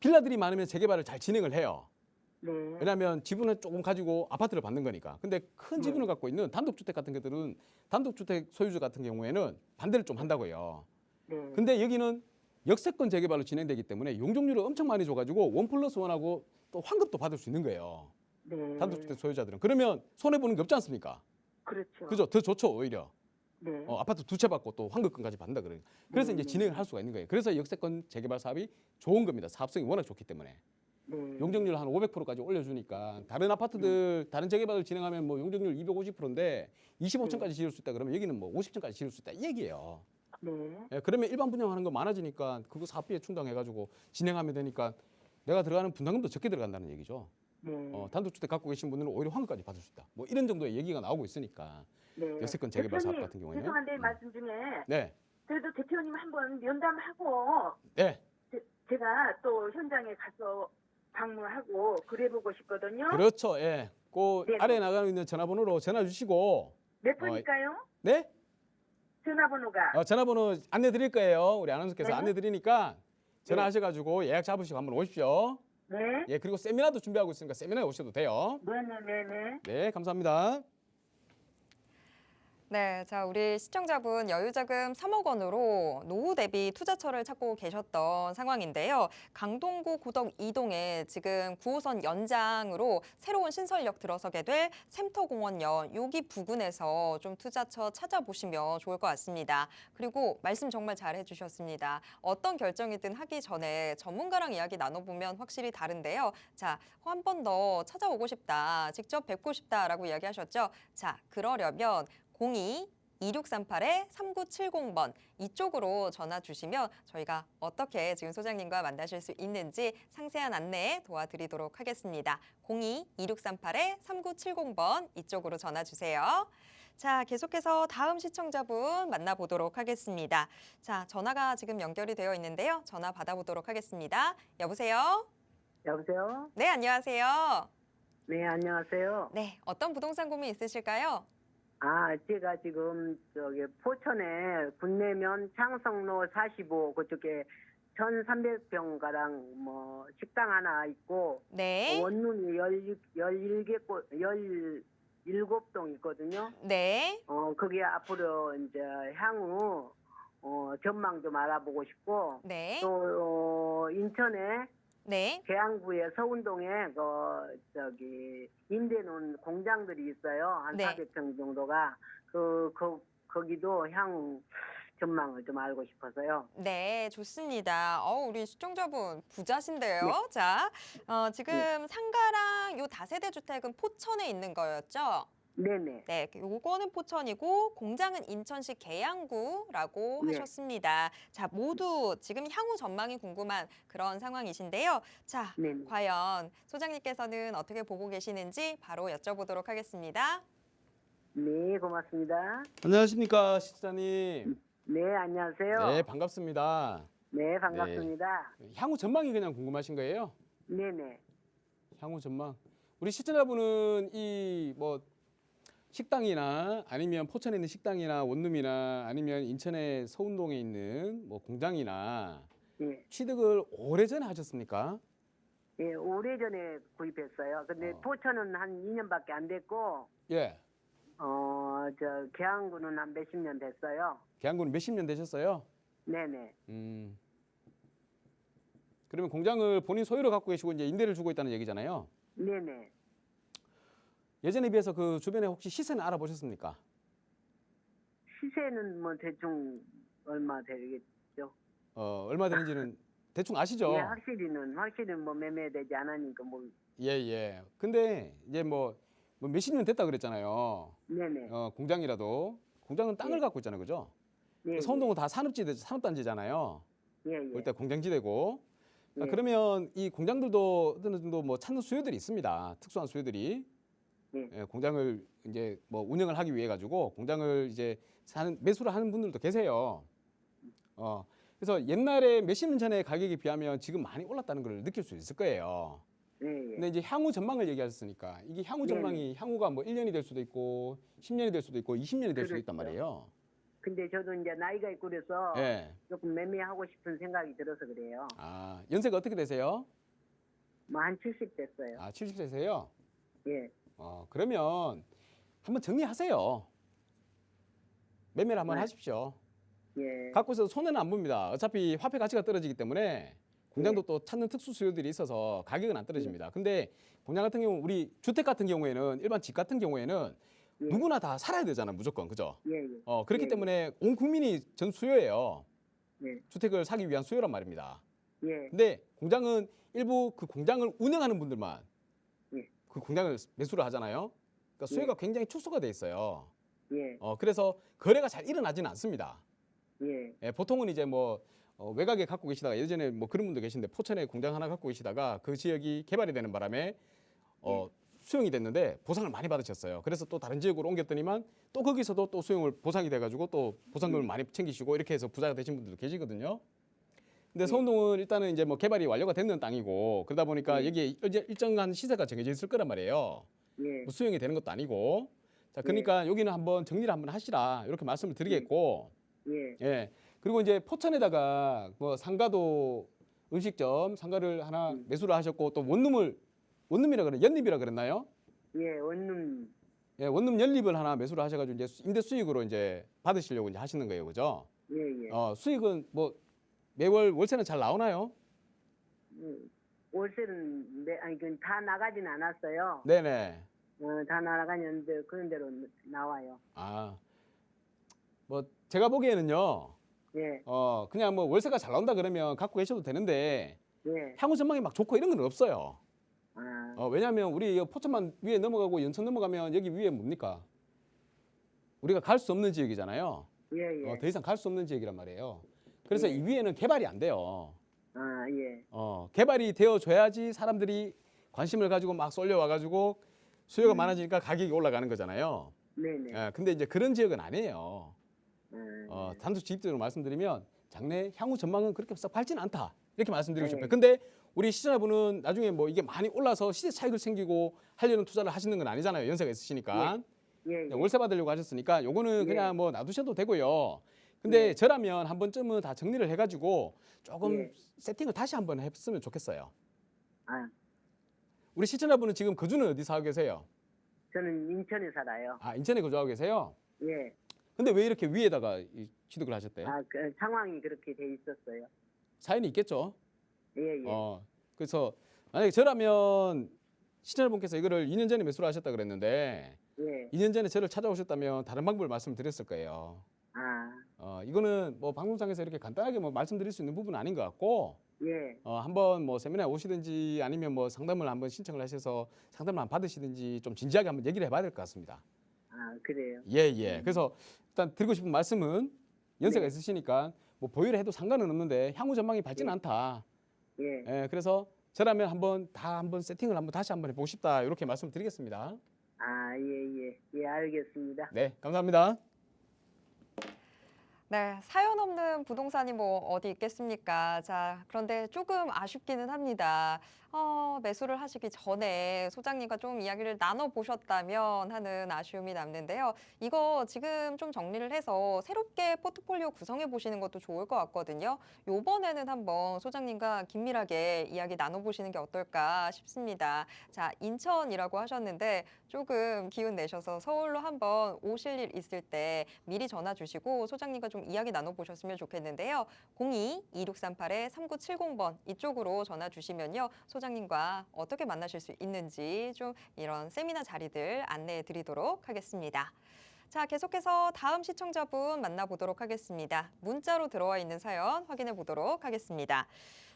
빌라들이 많으면 재개발을 잘 진행을 해요. 네. 왜냐하면 지분을 조금 가지고 아파트를 받는 거니까. 근데 큰 지분을 갖고 있는 단독주택 같은 것들은 단독주택 소유주 같은 경우에는 반대를 좀 한다고요. 네. 근데 여기는 역세권 재개발로 진행되기 때문에 용적률을 엄청 많이 줘가지고 1+1하고 또 환급도 받을 수 있는 거예요. 네. 단독주택 소유자들은. 그러면 손해보는 게 없지 않습니까? 그렇죠. 그죠? 더 좋죠, 오히려. 네. 아파트 2채 받고 또 환급금까지 받는다 그러니까. 그래서 이제 진행을 할 수가 있는 거예요. 그래서 역세권 재개발 사업이 좋은 겁니다. 사업성이 워낙 좋기 때문에. 네. 용적률 한 500%까지 올려주니까 다른 아파트들 다른 재개발을 진행하면 뭐 용적률 250%인데 25층까지 지을 수 있다 그러면 여기는 뭐 50층까지 지을 수 있다 이 얘기예요. 네. 예, 그러면 일반 분양하는 거 많아지니까 그거 사업비에 충당해가지고 진행하면 되니까 내가 들어가는 분담금도 적게 들어간다는 얘기죠. 네. 단독주택 갖고 계신 분들은 오히려 환급까지 받을 수 있다. 뭐 이런 정도의 얘기가 나오고 있으니까 네. 역세권 재개발 사업 대표님, 같은 경우에는. 죄송한데 말씀 중에 네, 그래도 대표님 한번 면담하고 네, 제가 또 현장에 가서 방문하고 그래보고 싶거든요. 그렇죠. 예, 그 네. 아래에 나가고 있는 전화번호로 전화 주시고. 몇 분일까요? 네? 전화번호가. 전화번호 안내 드릴 거예요. 우리 아나운서께서 네. 안내 드리니까 전화하셔가지고 예약 잡으시고 한번 오십시오. 네. 예, 그리고 세미나도 준비하고 있으니까 세미나에 오셔도 돼요. 네네네네. 네, 감사합니다. 네, 자, 우리 시청자분 여유자금 3억 원으로 노후 대비 투자처를 찾고 계셨던 상황인데요. 강동구 고덕 2동에 지금 9호선 연장으로 새로운 신설역 들어서게 될 샘터공원역 여기 부근에서 좀 투자처 찾아보시면 좋을 것 같습니다. 그리고 말씀 정말 잘 해주셨습니다. 어떤 결정이든 하기 전에 전문가랑 이야기 나눠보면 확실히 다른데요. 자, 한 번 더 찾아오고 싶다, 직접 뵙고 싶다라고 이야기하셨죠. 자, 그러려면 02-2638-3970번 이쪽으로 전화 주시면 저희가 어떻게 지금 소장님과 만나실 수 있는지 상세한 안내 도와드리도록 하겠습니다. 02-2638-3970번 이쪽으로 전화 주세요. 자, 계속해서 다음 시청자분 만나보도록 하겠습니다. 자, 전화가 지금 연결이 되어 있는데요. 전화 받아보도록 하겠습니다. 여보세요? 여보세요? 네, 안녕하세요. 네, 안녕하세요. 네, 어떤 부동산 고민 있으실까요? 제가 지금 저기 포천에 군내면 창성로 45 그쪽에 1,300평 가량 뭐 식당 하나 있고 네, 원룸이 17동 있거든요. 네, 거기 앞으로 이제 향후 전망 좀 알아보고 싶고 네, 또 인천에 네, 계양구에 서운동에 저기 임대 놓은 공장들이 있어요. 한 네. 400평 정도가 거기도 향후 전망을 좀 알고 싶어서요. 네, 좋습니다. 우리 시청자분 부자신데요. 네. 자, 지금 상가랑 요 다세대 주택은 포천에 있는 거였죠? 네네. 네, 요거는 포천이고 공장은 인천시 계양구라고 네. 하셨습니다. 자, 모두 지금 향후 전망이 궁금한 그런 상황이신데요. 자, 네네. 과연 소장님께서는 어떻게 보고 계시는지 바로 여쭤보도록 하겠습니다. 네, 고맙습니다. 안녕하십니까 시청자님. 네, 안녕하세요. 네, 반갑습니다. 네, 반갑습니다. 향후 전망이 그냥 궁금하신 거예요? 네네. 향후 전망. 우리 시청자분은 이 뭐 식당이나 아니면 포천에 있는 식당이나 원룸이나 아니면 인천의 서운동에 있는 뭐 공장이나 예. 취득을 오래전에 하셨습니까? 예, 오래전에 구입했어요. 근데 포천은 한 2년밖에 안 됐고, 예. 계양구는 한 몇십 년 됐어요. 계양구는 몇십 년 되셨어요? 네네. 그러면 공장을 본인 소유로 갖고 계시고 이제 임대를 주고 있다는 얘기잖아요. 네네. 예전에 비해서 그 주변에 혹시 시세는 알아보셨습니까? 시세는 뭐 대충 얼마 되겠죠? 얼마 되는지는 대충 아시죠? 예, 확실히는 뭐 매매되지 않으니까 뭐. 예, 예. 근데 이제 뭐 몇십 년 됐다 그랬잖아요. 네네. 공장이라도 공장은 땅을 예. 갖고 있잖아요, 그죠? 예, 서운동은 다 산업단지잖아요. 예, 예. 그럴 때 공장지대고. 자, 예. 그러면 이 공장들도 어느 정도 뭐 찾는 수요들이 있습니다. 특수한 수요들이. 예. 예, 공장을 이제 뭐 운영을 하기 위해 가지고 공장을 이제 매수를 하는 분들도 계세요. 그래서 옛날에 몇십 년 전에 가격에 비하면 지금 많이 올랐다는 걸 느낄 수 있을 거예요. 예, 예. 근데 이제 향후 전망을 얘기하셨으니까 이게 향후 전망이 향후가 뭐 1년이 될 수도 있고 10년이 될 수도 있고 20년이 될 수도 있단 그렇죠. 말이에요. 근데 저도 이제 나이가 있고 그래서 예. 조금 매매하고 싶은 생각이 들어서 그래요. 아, 연세가 어떻게 되세요? 뭐 한 70 됐어요. 아, 70세세요? 예. 그러면 한번 정리하세요. 매매를 한번 네. 하십시오. 예. 갖고 있어서 손해는 안 봅니다. 어차피 화폐 가치가 떨어지기 때문에 공장도 네. 또 찾는 특수 수요들이 있어서 가격은 안 떨어집니다. 근데 공장 같은 경우 우리 주택 같은 경우에는 일반 집 같은 경우에는 예. 누구나 다 살아야 되잖아, 무조건. 그죠? 예, 예. 그렇기 예, 때문에 온 국민이 전 수요예요. 예. 주택을 사기 위한 수요란 말입니다. 예. 근데 공장은 일부 그 공장을 운영하는 분들만 예. 그 공장을 매수를 하잖아요. 그러니까 수요가 예. 굉장히 축소가 돼 있어요. 예. 그래서 거래가 잘 일어나지는 않습니다. 예. 예, 보통은 이제 뭐 외곽에 갖고 계시다가 예전에 뭐 그런 분도 계신데 포천에 공장 하나 갖고 계시다가 그 지역이 개발이 되는 바람에 수용이 됐는데 보상을 많이 받으셨어요. 그래서 또 다른 지역으로 옮겼더니만 또 거기서도 또 수용을 보상이 돼가지고 또 보상금을 많이 챙기시고 이렇게 해서 부자가 되신 분들도 계시거든요. 근데 서운동은 일단은 이제 뭐 개발이 완료가 됐는 땅이고 그러다 보니까 여기에 일정한 시세가 정해져 있을 거란 말이에요. 예. 뭐 수용이 되는 것도 아니고. 자, 그러니까 여기는 한번 정리를 한번 하시라 이렇게 말씀을 드리겠고. 예. 예. 그리고 이제 포천에다가 뭐 상가도 음식점 상가를 하나 매수를 하셨고 또 원룸이라 그래 연립이라 그랬나요? 예. 원룸. 예, 원룸 연립을 하나 매수를 하셔가지고 이제 임대 수익으로 이제 받으시려고 이제 하시는 거예요, 그죠? 예, 예. 수익은 뭐 매월 월세는 잘 나오나요? 월세는 그건 다 나가진 않았어요. 네네. 다 나가는데 그런 대로 나와요. 아, 뭐 제가 보기에는요. 예. 그냥 뭐 월세가 잘 나온다 그러면 갖고 계셔도 되는데 예. 향후 전망이 막 좋고 이런 건 없어요. 아. 왜냐하면 우리 포천만 위에 넘어가고 연천 넘어가면 여기 위에 뭡니까? 우리가 갈 수 없는 지역이잖아요. 예, 예. 더 이상 갈 수 없는 지역이란 말이에요. 그래서 예. 이 위에는 개발이 안 돼요. 아, 예. 개발이 되어줘야지 사람들이 관심을 가지고 막 쏠려와가지고 수요가 많아지니까 가격이 올라가는 거잖아요. 네네. 근데 이제 그런 지역은 아니에요. 아, 단수 지입적으로 말씀드리면 장래 향후 전망은 그렇게 썩 밝지는 않다. 이렇게 말씀드리고 네. 싶어요. 근데 우리 시청자분은 나중에 뭐 이게 많이 올라서 시세 차익을 생기고 하려는 투자를 하시는 건 아니잖아요. 연세가 있으시니까. 예, 예. 월세 받으려고 하셨으니까 요거는 예. 그냥 뭐 놔두셔도 되고요. 근데 예. 저라면 한 번쯤은 다 정리를 해가지고 조금 예. 세팅을 다시 한번 했으면 좋겠어요. 아, 우리 시청자분은 지금 거주는 어디 살고 계세요? 저는 인천에 살아요. 아, 인천에 거주하고 계세요? 예. 근데 왜 이렇게 위에다가 취득을 하셨대요? 아, 그 상황이 그렇게 돼 있었어요. 사연이 있겠죠? 예, 예. 그래서 만약에 저라면 시청자분께서 이거를 2년 전에 매수를 하셨다 그랬는데 예. 2년 전에 저를 찾아오셨다면 다른 방법을 말씀드렸을 거예요. 아, 이거는 뭐 방송상에서 이렇게 간단하게 뭐 말씀드릴 수 있는 부분은 아닌 것 같고 예. 한번 뭐 세미나에 오시든지 아니면 뭐 상담을 한번 신청을 하셔서 상담을 한번 받으시든지 좀 진지하게 한번 얘기를 해봐야 될 것 같습니다. 아, 그래요. 예. 그래서 일단 드리고 싶은 말씀은 연세가 네. 있으시니까 뭐 보유를 해도 상관은 없는데 향후 전망이 밝지는 네. 않다. 예. 그래서 저라면 한번 세팅을 다시 한번 해보고 싶다 이렇게 말씀드리겠습니다. 아, 예. 예, 알겠습니다. 네, 감사합니다. 네, 사연 없는 부동산이 뭐 어디 있겠습니까? 자, 그런데 조금 아쉽기는 합니다. 매수를 하시기 전에 소장님과 좀 이야기를 나눠보셨다면 하는 아쉬움이 남는데요. 이거 지금 좀 정리를 해서 새롭게 포트폴리오 구성해 보시는 것도 좋을 것 같거든요. 요번에는 한번 소장님과 긴밀하게 이야기 나눠보시는 게 어떨까 싶습니다. 자, 인천이라고 하셨는데 조금 기운 내셔서 서울로 한번 오실 일 있을 때 미리 전화 주시고 소장님과 좀 이야기 나눠보셨으면 좋겠는데요. 02-2638-3970번 이쪽으로 전화 주시면요. 소장님과 어떻게 만나실 수 있는지 좀 이런 세미나 자리들 안내해 드리도록 하겠습니다. 자, 계속해서 다음 시청자분 만나보도록 하겠습니다. 문자로 들어와 있는 사연 확인해 보도록 하겠습니다.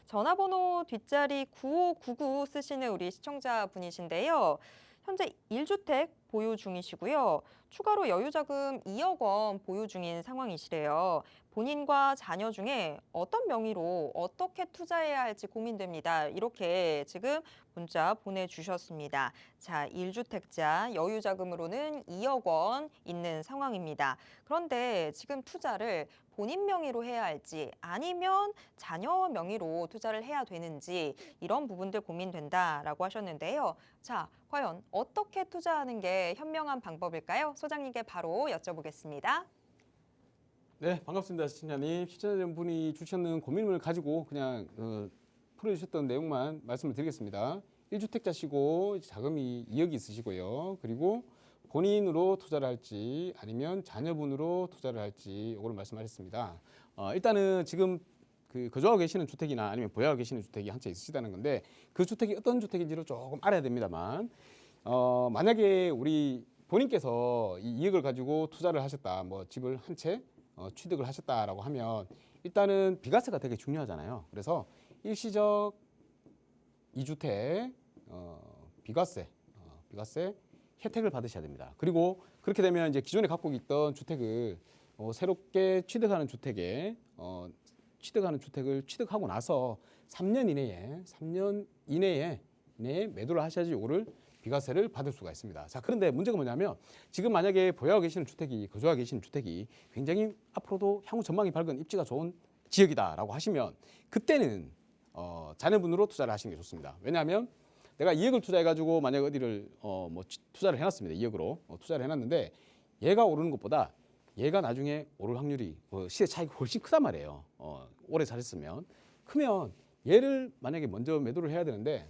전화번호 뒷자리 9599 쓰시는 우리 시청자분이신데요. 현재 1주택 보유 중이시고요. 추가로 여유자금 2억 원 보유 중인 상황이시래요. 본인과 자녀 중에 어떤 명의로 어떻게 투자해야 할지 고민됩니다. 이렇게 지금 문자 보내주셨습니다. 자, 1주택자 여유자금으로는 2억 원 있는 상황입니다. 그런데 지금 투자를 본인 명의로 해야 할지 아니면 자녀 명의로 투자를 해야 되는지 이런 부분들 고민된다라고 하셨는데요. 자, 과연 어떻게 투자하는 게 현명한 방법일까요? 소장님께 바로 여쭤보겠습니다. 네, 반갑습니다, 시청자님. 시청자분이 주셨는 고민을 가지고 그냥 풀어주셨던 내용만 말씀을 드리겠습니다. 1주택자시고 자금이 2억이 있으시고요. 그리고 본인으로 투자를 할지 아니면 자녀분으로 투자를 할지 이걸 말씀하셨습니다. 일단은 지금 거주하고 계시는 주택이나 아니면 보유하고 계시는 주택이 한 채 있으시다는 건데 그 주택이 어떤 주택인지를 조금 알아야 됩니다만 만약에 우리 본인께서 이 2억을 가지고 투자를 하셨다, 뭐 집을 한 채 취득을 하셨다라고 하면 일단은 비과세가 되게 중요하잖아요. 그래서 일시적 2주택 비과세 혜택을 받으셔야 됩니다. 그리고 그렇게 되면 이제 기존에 갖고 있던 주택을 새롭게 취득하는 주택을 취득하고 나서 3년 이내에 매도를 하셔야지 이거를 비과세를 받을 수가 있습니다. 자, 그런데 문제가 뭐냐면 지금 만약에 보유하고 계시는 주택이 거주하고 계시는 주택이 굉장히 앞으로도 향후 전망이 밝은 입지가 좋은 지역이다라고 하시면 그때는 자녀분으로 투자를 하시는 게 좋습니다. 왜냐하면 내가 2억을 투자해가지고 만약 어디를 투자를 해놨습니다. 2억으로 투자를 해놨는데 얘가 오르는 것보다 얘가 나중에 오를 확률이 시세 차익이 훨씬 크단 말이에요. 오래 살았으면 크면 얘를 만약에 먼저 매도를 해야 되는데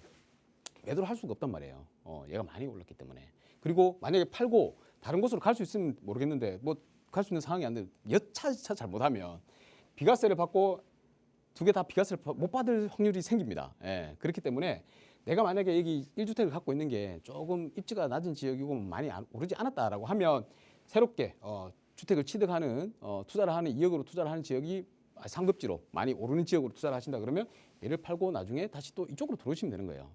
매도를 할 수가 없단 말이에요. 얘가 많이 올랐기 때문에. 그리고 만약에 팔고 다른 곳으로 갈 수 있으면 모르겠는데 뭐 갈 수 있는 상황이 안 돼. 여차저차 잘못하면 비과세를 받고 두 개 다 비과세를 못 받을 확률이 생깁니다. 그렇기 때문에 내가 만약에 여기 1주택을 갖고 있는 게 조금 입지가 낮은 지역이고 많이 오르지 않았다라고 하면 새롭게 주택을 취득하는 투자를 하는 2억으로 투자를 하는 지역이 상급지로 많이 오르는 지역으로 투자를 하신다 그러면 얘를 팔고 나중에 다시 또 이쪽으로 들어오시면 되는 거예요.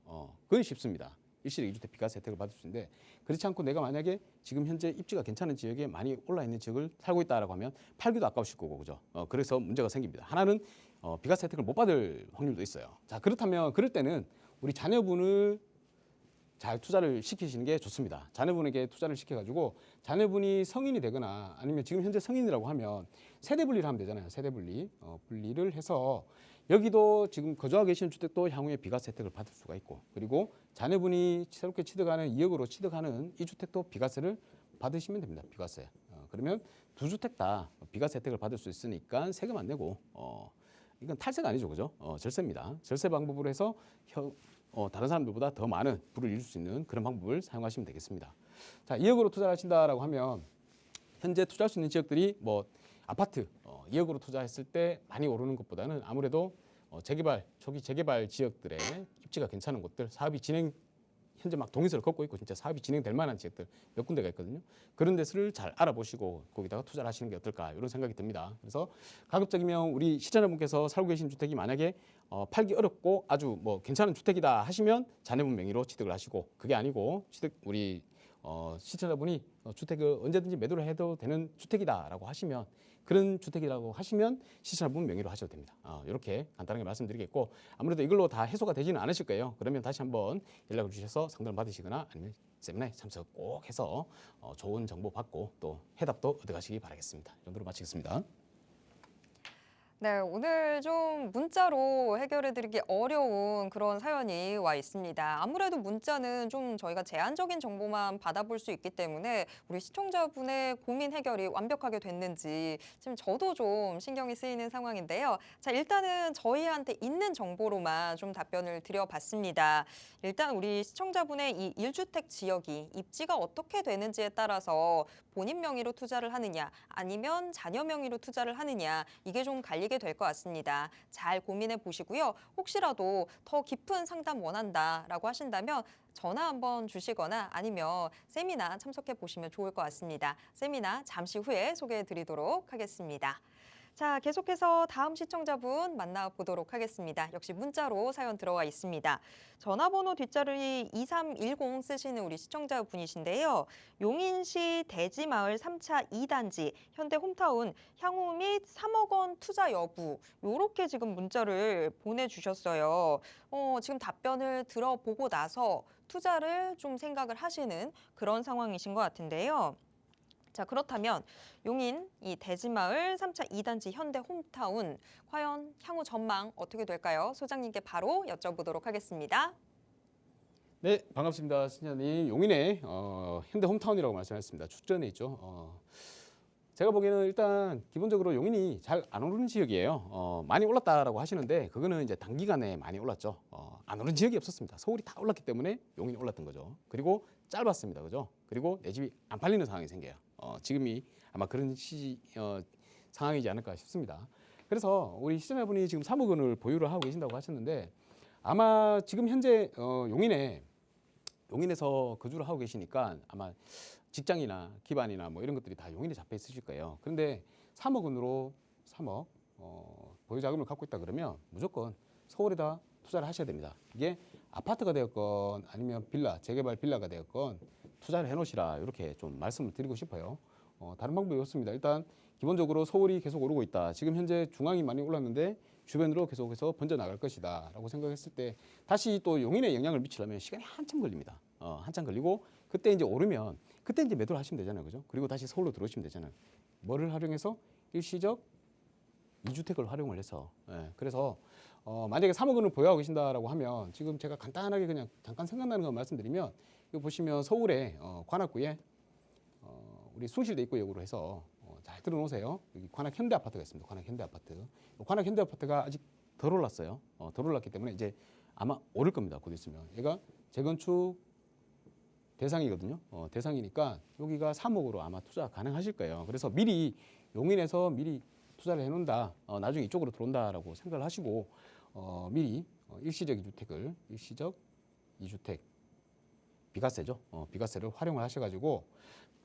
그건 쉽습니다. 일시적 2주택 비과세 혜택을 받을 수 있는데 그렇지 않고 내가 만약에 지금 현재 입지가 괜찮은 지역에 많이 올라 있는 지역을 살고 있다라고 하면 팔기도 아까우실 거고 그죠? 그래서 문제가 생깁니다. 하나는 비과세 혜택을 못 받을 확률도 있어요. 자, 그렇다면 그럴 때는 우리 자녀분을 잘 투자를 시키시는 게 좋습니다. 자녀분에게 투자를 시켜가지고 자녀분이 성인이 되거나 아니면 지금 현재 성인이라고 하면 세대 분리를 하면 되잖아요. 세대 분리. 분리를 해서 여기도 지금 거주하고 계시는 주택도 향후에 비과세 혜택을 받을 수가 있고, 그리고 자녀분이 새롭게 취득하는 2억으로 취득하는 이 주택도 비과세를 받으시면 됩니다. 비과세. 그러면 두 주택 다 비과세 혜택을 받을 수 있으니까 세금 안 내고 이건 탈세가 아니죠, 그죠? 절세입니다. 절세 방법으로 해서 다른 사람들보다 더 많은 부를 이룰 수 있는 그런 방법을 사용하시면 되겠습니다. 자, 2억으로 투자를 하신다라고 하면 현재 투자할 수 있는 지역들이 뭐 아파트 2억으로 투자했을 때 많이 오르는 것보다는 아무래도 재개발 초기 재개발 지역들의 입지가 괜찮은 곳들, 사업이 진행 현재 막 동의서를 걷고 있고 진짜 사업이 진행될 만한 지역들 몇 군데가 있거든요. 그런 데서를 잘 알아보시고 거기다가 투자를 하시는 게 어떨까 이런 생각이 듭니다. 그래서 가급적이면 우리 시청자분께서 살고 계신 주택이 만약에 팔기 어렵고 아주 뭐 괜찮은 주택이다 하시면 자녀분 명의로 취득을 하시고, 그게 아니고 우리 시청자분이 주택을 언제든지 매도를 해도 되는 주택이다라고 하시면, 그런 주택이라고 하시면 시청자분 명의로 하셔도 됩니다. 이렇게 간단하게 말씀드리겠고, 아무래도 이걸로 다 해소가 되지는 않으실 거예요. 그러면 다시 한번 연락을 주셔서 상담을 받으시거나 아니면 세미나에 참석 꼭 해서 좋은 정보 받고 또 해답도 얻어가시기 바라겠습니다. 이 정도로 마치겠습니다. 네, 오늘 좀 문자로 해결해드리기 어려운 그런 사연이 와 있습니다. 아무래도 문자는 좀 저희가 제한적인 정보만 받아볼 수 있기 때문에 우리 시청자분의 고민 해결이 완벽하게 됐는지 지금 저도 좀 신경이 쓰이는 상황인데요. 자, 일단은 저희한테 있는 정보로만 좀 답변을 드려봤습니다. 일단 우리 시청자분의 이 1주택 지역이 입지가 어떻게 되는지에 따라서 본인 명의로 투자를 하느냐 아니면 자녀 명의로 투자를 하느냐, 이게 좀 갈리게 될 것 같습니다. 잘 고민해 보시고요. 혹시라도 더 깊은 상담 원한다라고 하신다면 전화 한번 주시거나 아니면 세미나 참석해 보시면 좋을 것 같습니다. 세미나 잠시 후에 소개해 드리도록 하겠습니다. 자, 계속해서 다음 시청자분 만나보도록 하겠습니다. 역시 문자로 사연 들어와 있습니다. 전화번호 뒷자리 2310 쓰시는 우리 시청자분이신데요. 용인시 대지마을 3차 2단지 현대 홈타운 향후 및 3억 원 투자 여부, 요렇게 지금 문자를 보내주셨어요. 지금 답변을 들어보고 나서 투자를 좀 생각을 하시는 그런 상황이신 것 같은데요. 자, 그렇다면 용인 이 대지마을 3차 2단지 현대 홈타운 과연 향후 전망 어떻게 될까요? 소장님께 바로 여쭤보도록 하겠습니다. 네, 반갑습니다. 신현님, 용인의 현대 홈타운이라고 말씀하셨습니다. 축전에 있죠. 제가 보기에는 일단 기본적으로 용인이 잘 안 오르는 지역이에요. 많이 올랐다라고 하시는데 그거는 이제 단기간에 많이 올랐죠. 안 오른 지역이 없었습니다. 서울이 다 올랐기 때문에 용인이 올랐던 거죠. 그리고 짧았습니다, 그죠? 그리고 내 집이 안 팔리는 상황이 생겨요. 지금이 아마 그런 상황이지 않을까 싶습니다. 그래서 우리 시청자분이 지금 3억 원을 보유를 하고 계신다고 하셨는데 아마 지금 현재 용인에서 거주를 하고 계시니까 아마 직장이나 기반이나 뭐 이런 것들이 다 용인에 잡혀 있으실 거예요. 그런데 3억 원으로 3억 보유 자금을 갖고 있다 그러면 무조건 서울에다 투자를 하셔야 됩니다. 이게 아파트가 되었건 아니면 빌라, 재개발 빌라가 되었건 투자를 해놓으시라, 이렇게 좀 말씀을 드리고 싶어요. 다른 방법이 없습니다. 일단 기본적으로 서울이 계속 오르고 있다. 지금 현재 중앙이 많이 올랐는데 주변으로 계속해서 번져나갈 것이다 라고 생각했을 때 다시 또 용인에 영향을 미치려면 시간이 한참 걸립니다. 한참 걸리고 그때 이제 오르면 그때 이제 매도를 하시면 되잖아요, 그죠? 그리고 다시 서울로 들어오시면 되잖아요. 뭐를 활용해서? 일시적 2주택을 활용을 해서. 그래서 만약에 3억 원을 보유하고 계신다라고 하면 지금 제가 간단하게 그냥 잠깐 생각나는 거 말씀드리면, 이거 보시면 서울에 관악구에 우리 숭실대 입구역으로 해서 잘 들어놓으세요. 여기 관악 현대 아파트가 있습니다. 관악 현대 아파트. 관악 현대 아파트가 아직 덜 올랐어요. 덜 올랐기 때문에 이제 아마 오를 겁니다. 곧 있으면. 얘가 재건축 대상이거든요. 대상이니까 여기가 3억으로 아마 투자 가능하실 거예요. 그래서 미리 용인에서 미리 투자를 해놓는다. 나중에 이쪽으로 들어온다라고 생각을 하시고 미리 일시적 2주택을 일시적 2주택 비과세죠. 비과세를 활용을 하셔가지고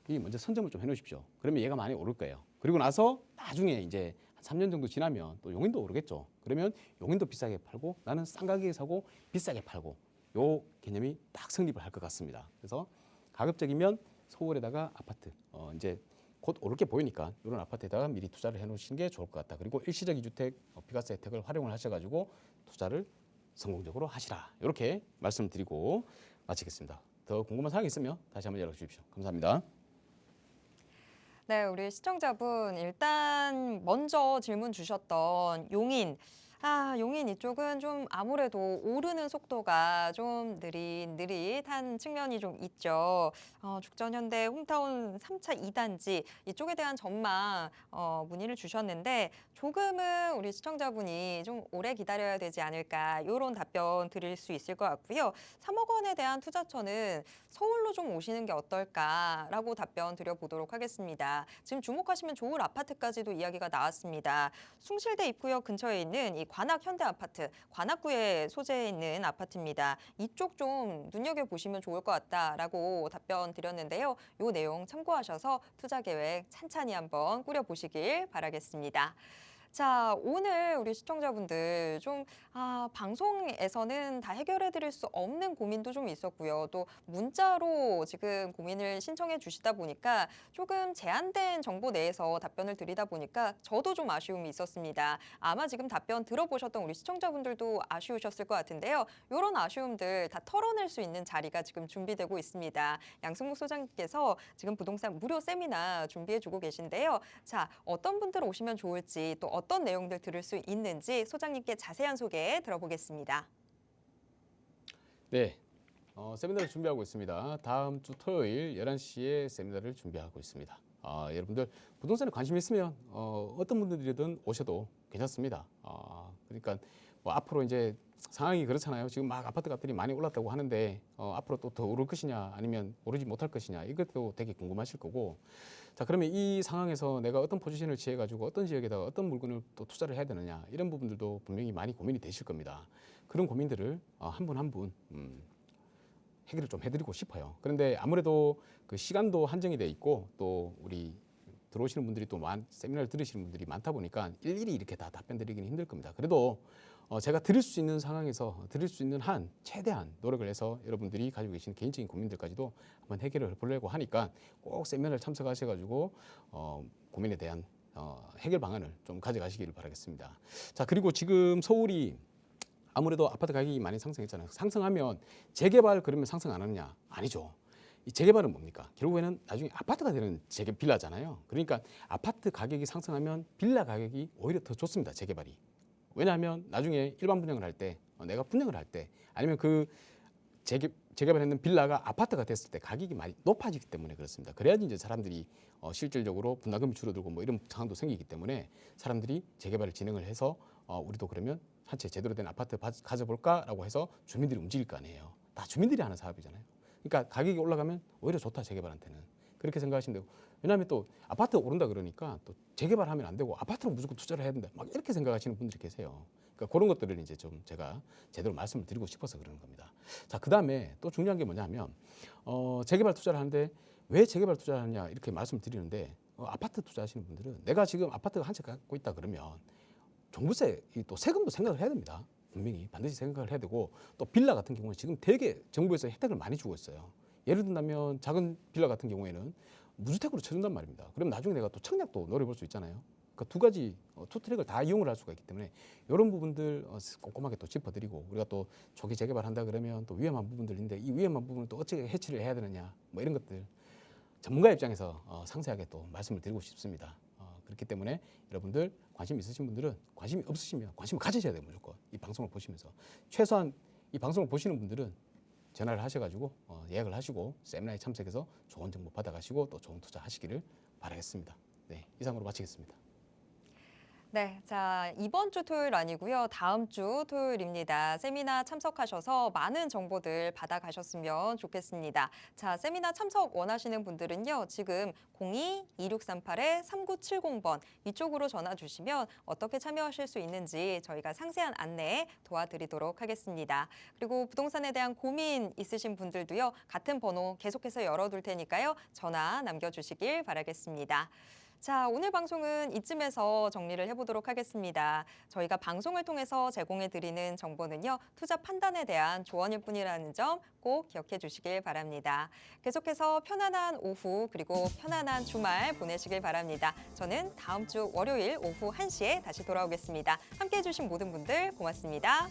이 먼저 선점을 좀 해놓으십시오. 그러면 얘가 많이 오를 거예요. 그리고 나서 나중에 이제 한 3년 정도 지나면 또 용인도 오르겠죠. 그러면 용인도 비싸게 팔고 나는 싼 가격에 사고 비싸게 팔고, 요 개념이 딱 성립을 할 것 같습니다. 그래서 가급적이면 서울에다가 아파트 이제 곧 오를 게 보이니까 이런 아파트에다가 미리 투자를 해놓으시는 게 좋을 것 같다. 그리고 일시적 2주택 비과세 혜택을 활용을 하셔가지고 투자를 성공적으로 하시라. 이렇게 말씀을 드리고 마치겠습니다. 더 궁금한 사항이 있으면 다시 한번 연락 주십시오. 감사합니다. 네, 우리 시청자분 일단 먼저 질문 주셨던 용인 용인 이쪽은 좀 아무래도 오르는 속도가 좀 느릿한 측면이 좀 있죠. 죽전현대 홈타운 3차 2단지 이쪽에 대한 전망 문의를 주셨는데 조금은 우리 시청자분이 좀 오래 기다려야 되지 않을까 이런 답변 드릴 수 있을 것 같고요. 3억 원에 대한 투자처는 서울로 좀 오시는 게 어떨까라고 답변 드려보도록 하겠습니다. 지금 주목하시면 좋을 아파트까지도 이야기가 나왔습니다. 숭실대 입구역 근처에 있는 이 관악 현대 아파트, 관악구에 소재해 있는 아파트입니다. 이쪽 좀 눈여겨보시면 좋을 것 같다라고 답변 드렸는데요. 이 내용 참고하셔서 투자 계획 찬찬히 한번 꾸려보시길 바라겠습니다. 자, 오늘 우리 시청자분들 좀 방송에서는 다 해결해 드릴 수 없는 고민도 좀 있었고요. 또 문자로 지금 고민을 신청해 주시다 보니까 조금 제한된 정보 내에서 답변을 드리다 보니까 저도 좀 아쉬움이 있었습니다. 아마 지금 답변 들어보셨던 우리 시청자분들도 아쉬우셨을 것 같은데요. 이런 아쉬움들 다 털어낼 수 있는 자리가 지금 준비되고 있습니다. 양승목 소장님께서 지금 부동산 무료 세미나 준비해 주고 계신데요. 자, 어떤 분들 오시면 좋을지 또 어떤 내용들 들을 수 있는지 소장님께 자세한 소개 들어보겠습니다. 네, 세미나를 준비하고 있습니다. 다음 주 토요일 11시에 세미나를 준비하고 있습니다. 여러분들 부동산에 관심 있으면 어떤 분들이든 오셔도 괜찮습니다. 그러니까 뭐 앞으로 이제 상황이 그렇잖아요. 지금 막 아파트 값들이 많이 올랐다고 하는데 앞으로 또 더 오를 것이냐 아니면 오르지 못할 것이냐 이것도 되게 궁금하실 거고, 자 그러면 이 상황에서 내가 어떤 포지션을 취해가지고 어떤 지역에다가 어떤 물건을 또 투자를 해야 되느냐 이런 부분들도 분명히 많이 고민이 되실 겁니다. 그런 고민들을 한 분 한 분 해결을 좀 해드리고 싶어요. 그런데 아무래도 그 시간도 한정이 돼 있고 또 우리 들어오시는 분들이 또 세미나를 들으시는 분들이 많다 보니까 일일이 이렇게 다 답변 드리기는 힘들 겁니다. 그래도 제가 드릴 수 있는 상황에서 드릴 수 있는 한 최대한 노력을 해서 여러분들이 가지고 계신 개인적인 고민들까지도 한번 해결을 보려고 하니까 꼭 세미나를 참석하셔가지고 고민에 대한 해결 방안을 좀 가져가시기를 바라겠습니다. 자, 그리고 지금 서울이 아무래도 아파트 가격이 많이 상승했잖아요. 상승하면 재개발 그러면 상승 안 하느냐? 아니죠. 이 재개발은 뭡니까? 결국에는 나중에 아파트가 되는 빌라잖아요. 그러니까 아파트 가격이 상승하면 빌라 가격이 오히려 더 좋습니다. 재개발이. 왜냐하면 나중에 일반 분양을 할 때, 내가 분양을 할 때, 아니면 그 재개발했는 빌라가 아파트가 됐을 때 가격이 많이 높아지기 때문에 그렇습니다. 그래야지 이제 사람들이 실질적으로 분담금이 줄어들고 뭐 이런 상황도 생기기 때문에 사람들이 재개발을 진행을 해서 우리도 그러면 한 채 제대로 된 아파트 가져볼까라고 해서 주민들이 움직일 거 아니에요. 다 주민들이 하는 사업이잖아요. 그러니까 가격이 올라가면 오히려 좋다, 재개발한테는. 그렇게 생각하시면 되고, 왜냐하면 또 아파트 오른다 그러니까 또 재개발하면 안 되고 아파트로 무조건 투자를 해야 된다, 막 이렇게 생각하시는 분들이 계세요. 그러니까 그런 것들을 이제 좀 제가 제대로 말씀을 드리고 싶어서 그러는 겁니다. 자, 그 다음에 또 중요한 게 뭐냐면 재개발 투자를 하는데 왜 재개발 투자를 하느냐 이렇게 말씀을 드리는데, 아파트 투자하시는 분들은 내가 지금 아파트가 한 채 갖고 있다 그러면 종부세, 또 세금도 생각을 해야 됩니다. 분명히 반드시 생각을 해야 되고, 또 빌라 같은 경우는 지금 되게 정부에서 혜택을 많이 주고 있어요. 예를 든다면 작은 빌라 같은 경우에는 무주택으로 쳐준단 말입니다. 그럼 나중에 내가 또 청약도 노려볼 수 있잖아요. 그러니까 두 가지 투 트랙을 다 이용을 할 수가 있기 때문에 이런 부분들 꼼꼼하게 또 짚어드리고, 우리가 또 초기 재개발한다 그러면 또 위험한 부분들인데 이 위험한 부분을 또 어떻게 해치를 해야 되느냐 뭐 이런 것들 전문가 입장에서 상세하게 또 말씀을 드리고 싶습니다. 그렇기 때문에 여러분들 관심 있으신 분들은, 관심이 없으시면 관심을 가지셔야 돼요. 무조건 이 방송을 보시면서 최소한 이 방송을 보시는 분들은 전화를 하셔가지고 예약을 하시고 세미나에 참석해서 좋은 정보 받아가시고 또 좋은 투자 하시기를 바라겠습니다. 네, 이상으로 마치겠습니다. 네, 자, 이번 주 토요일 아니고요. 다음 주 토요일입니다. 세미나 참석하셔서 많은 정보들 받아가셨으면 좋겠습니다. 자, 세미나 참석 원하시는 분들은요. 지금 02-2638-3970번 이쪽으로 전화 주시면 어떻게 참여하실 수 있는지 저희가 상세한 안내 도와드리도록 하겠습니다. 그리고 부동산에 대한 고민 있으신 분들도요. 같은 번호 계속해서 열어둘 테니까요. 전화 남겨주시길 바라겠습니다. 자, 오늘 방송은 이쯤에서 정리를 해보도록 하겠습니다. 저희가 방송을 통해서 제공해드리는 정보는요, 투자 판단에 대한 조언일 뿐이라는 점 꼭 기억해 주시길 바랍니다. 계속해서 편안한 오후 그리고 편안한 주말 보내시길 바랍니다. 저는 다음 주 월요일 오후 1시에 다시 돌아오겠습니다. 함께해 주신 모든 분들 고맙습니다.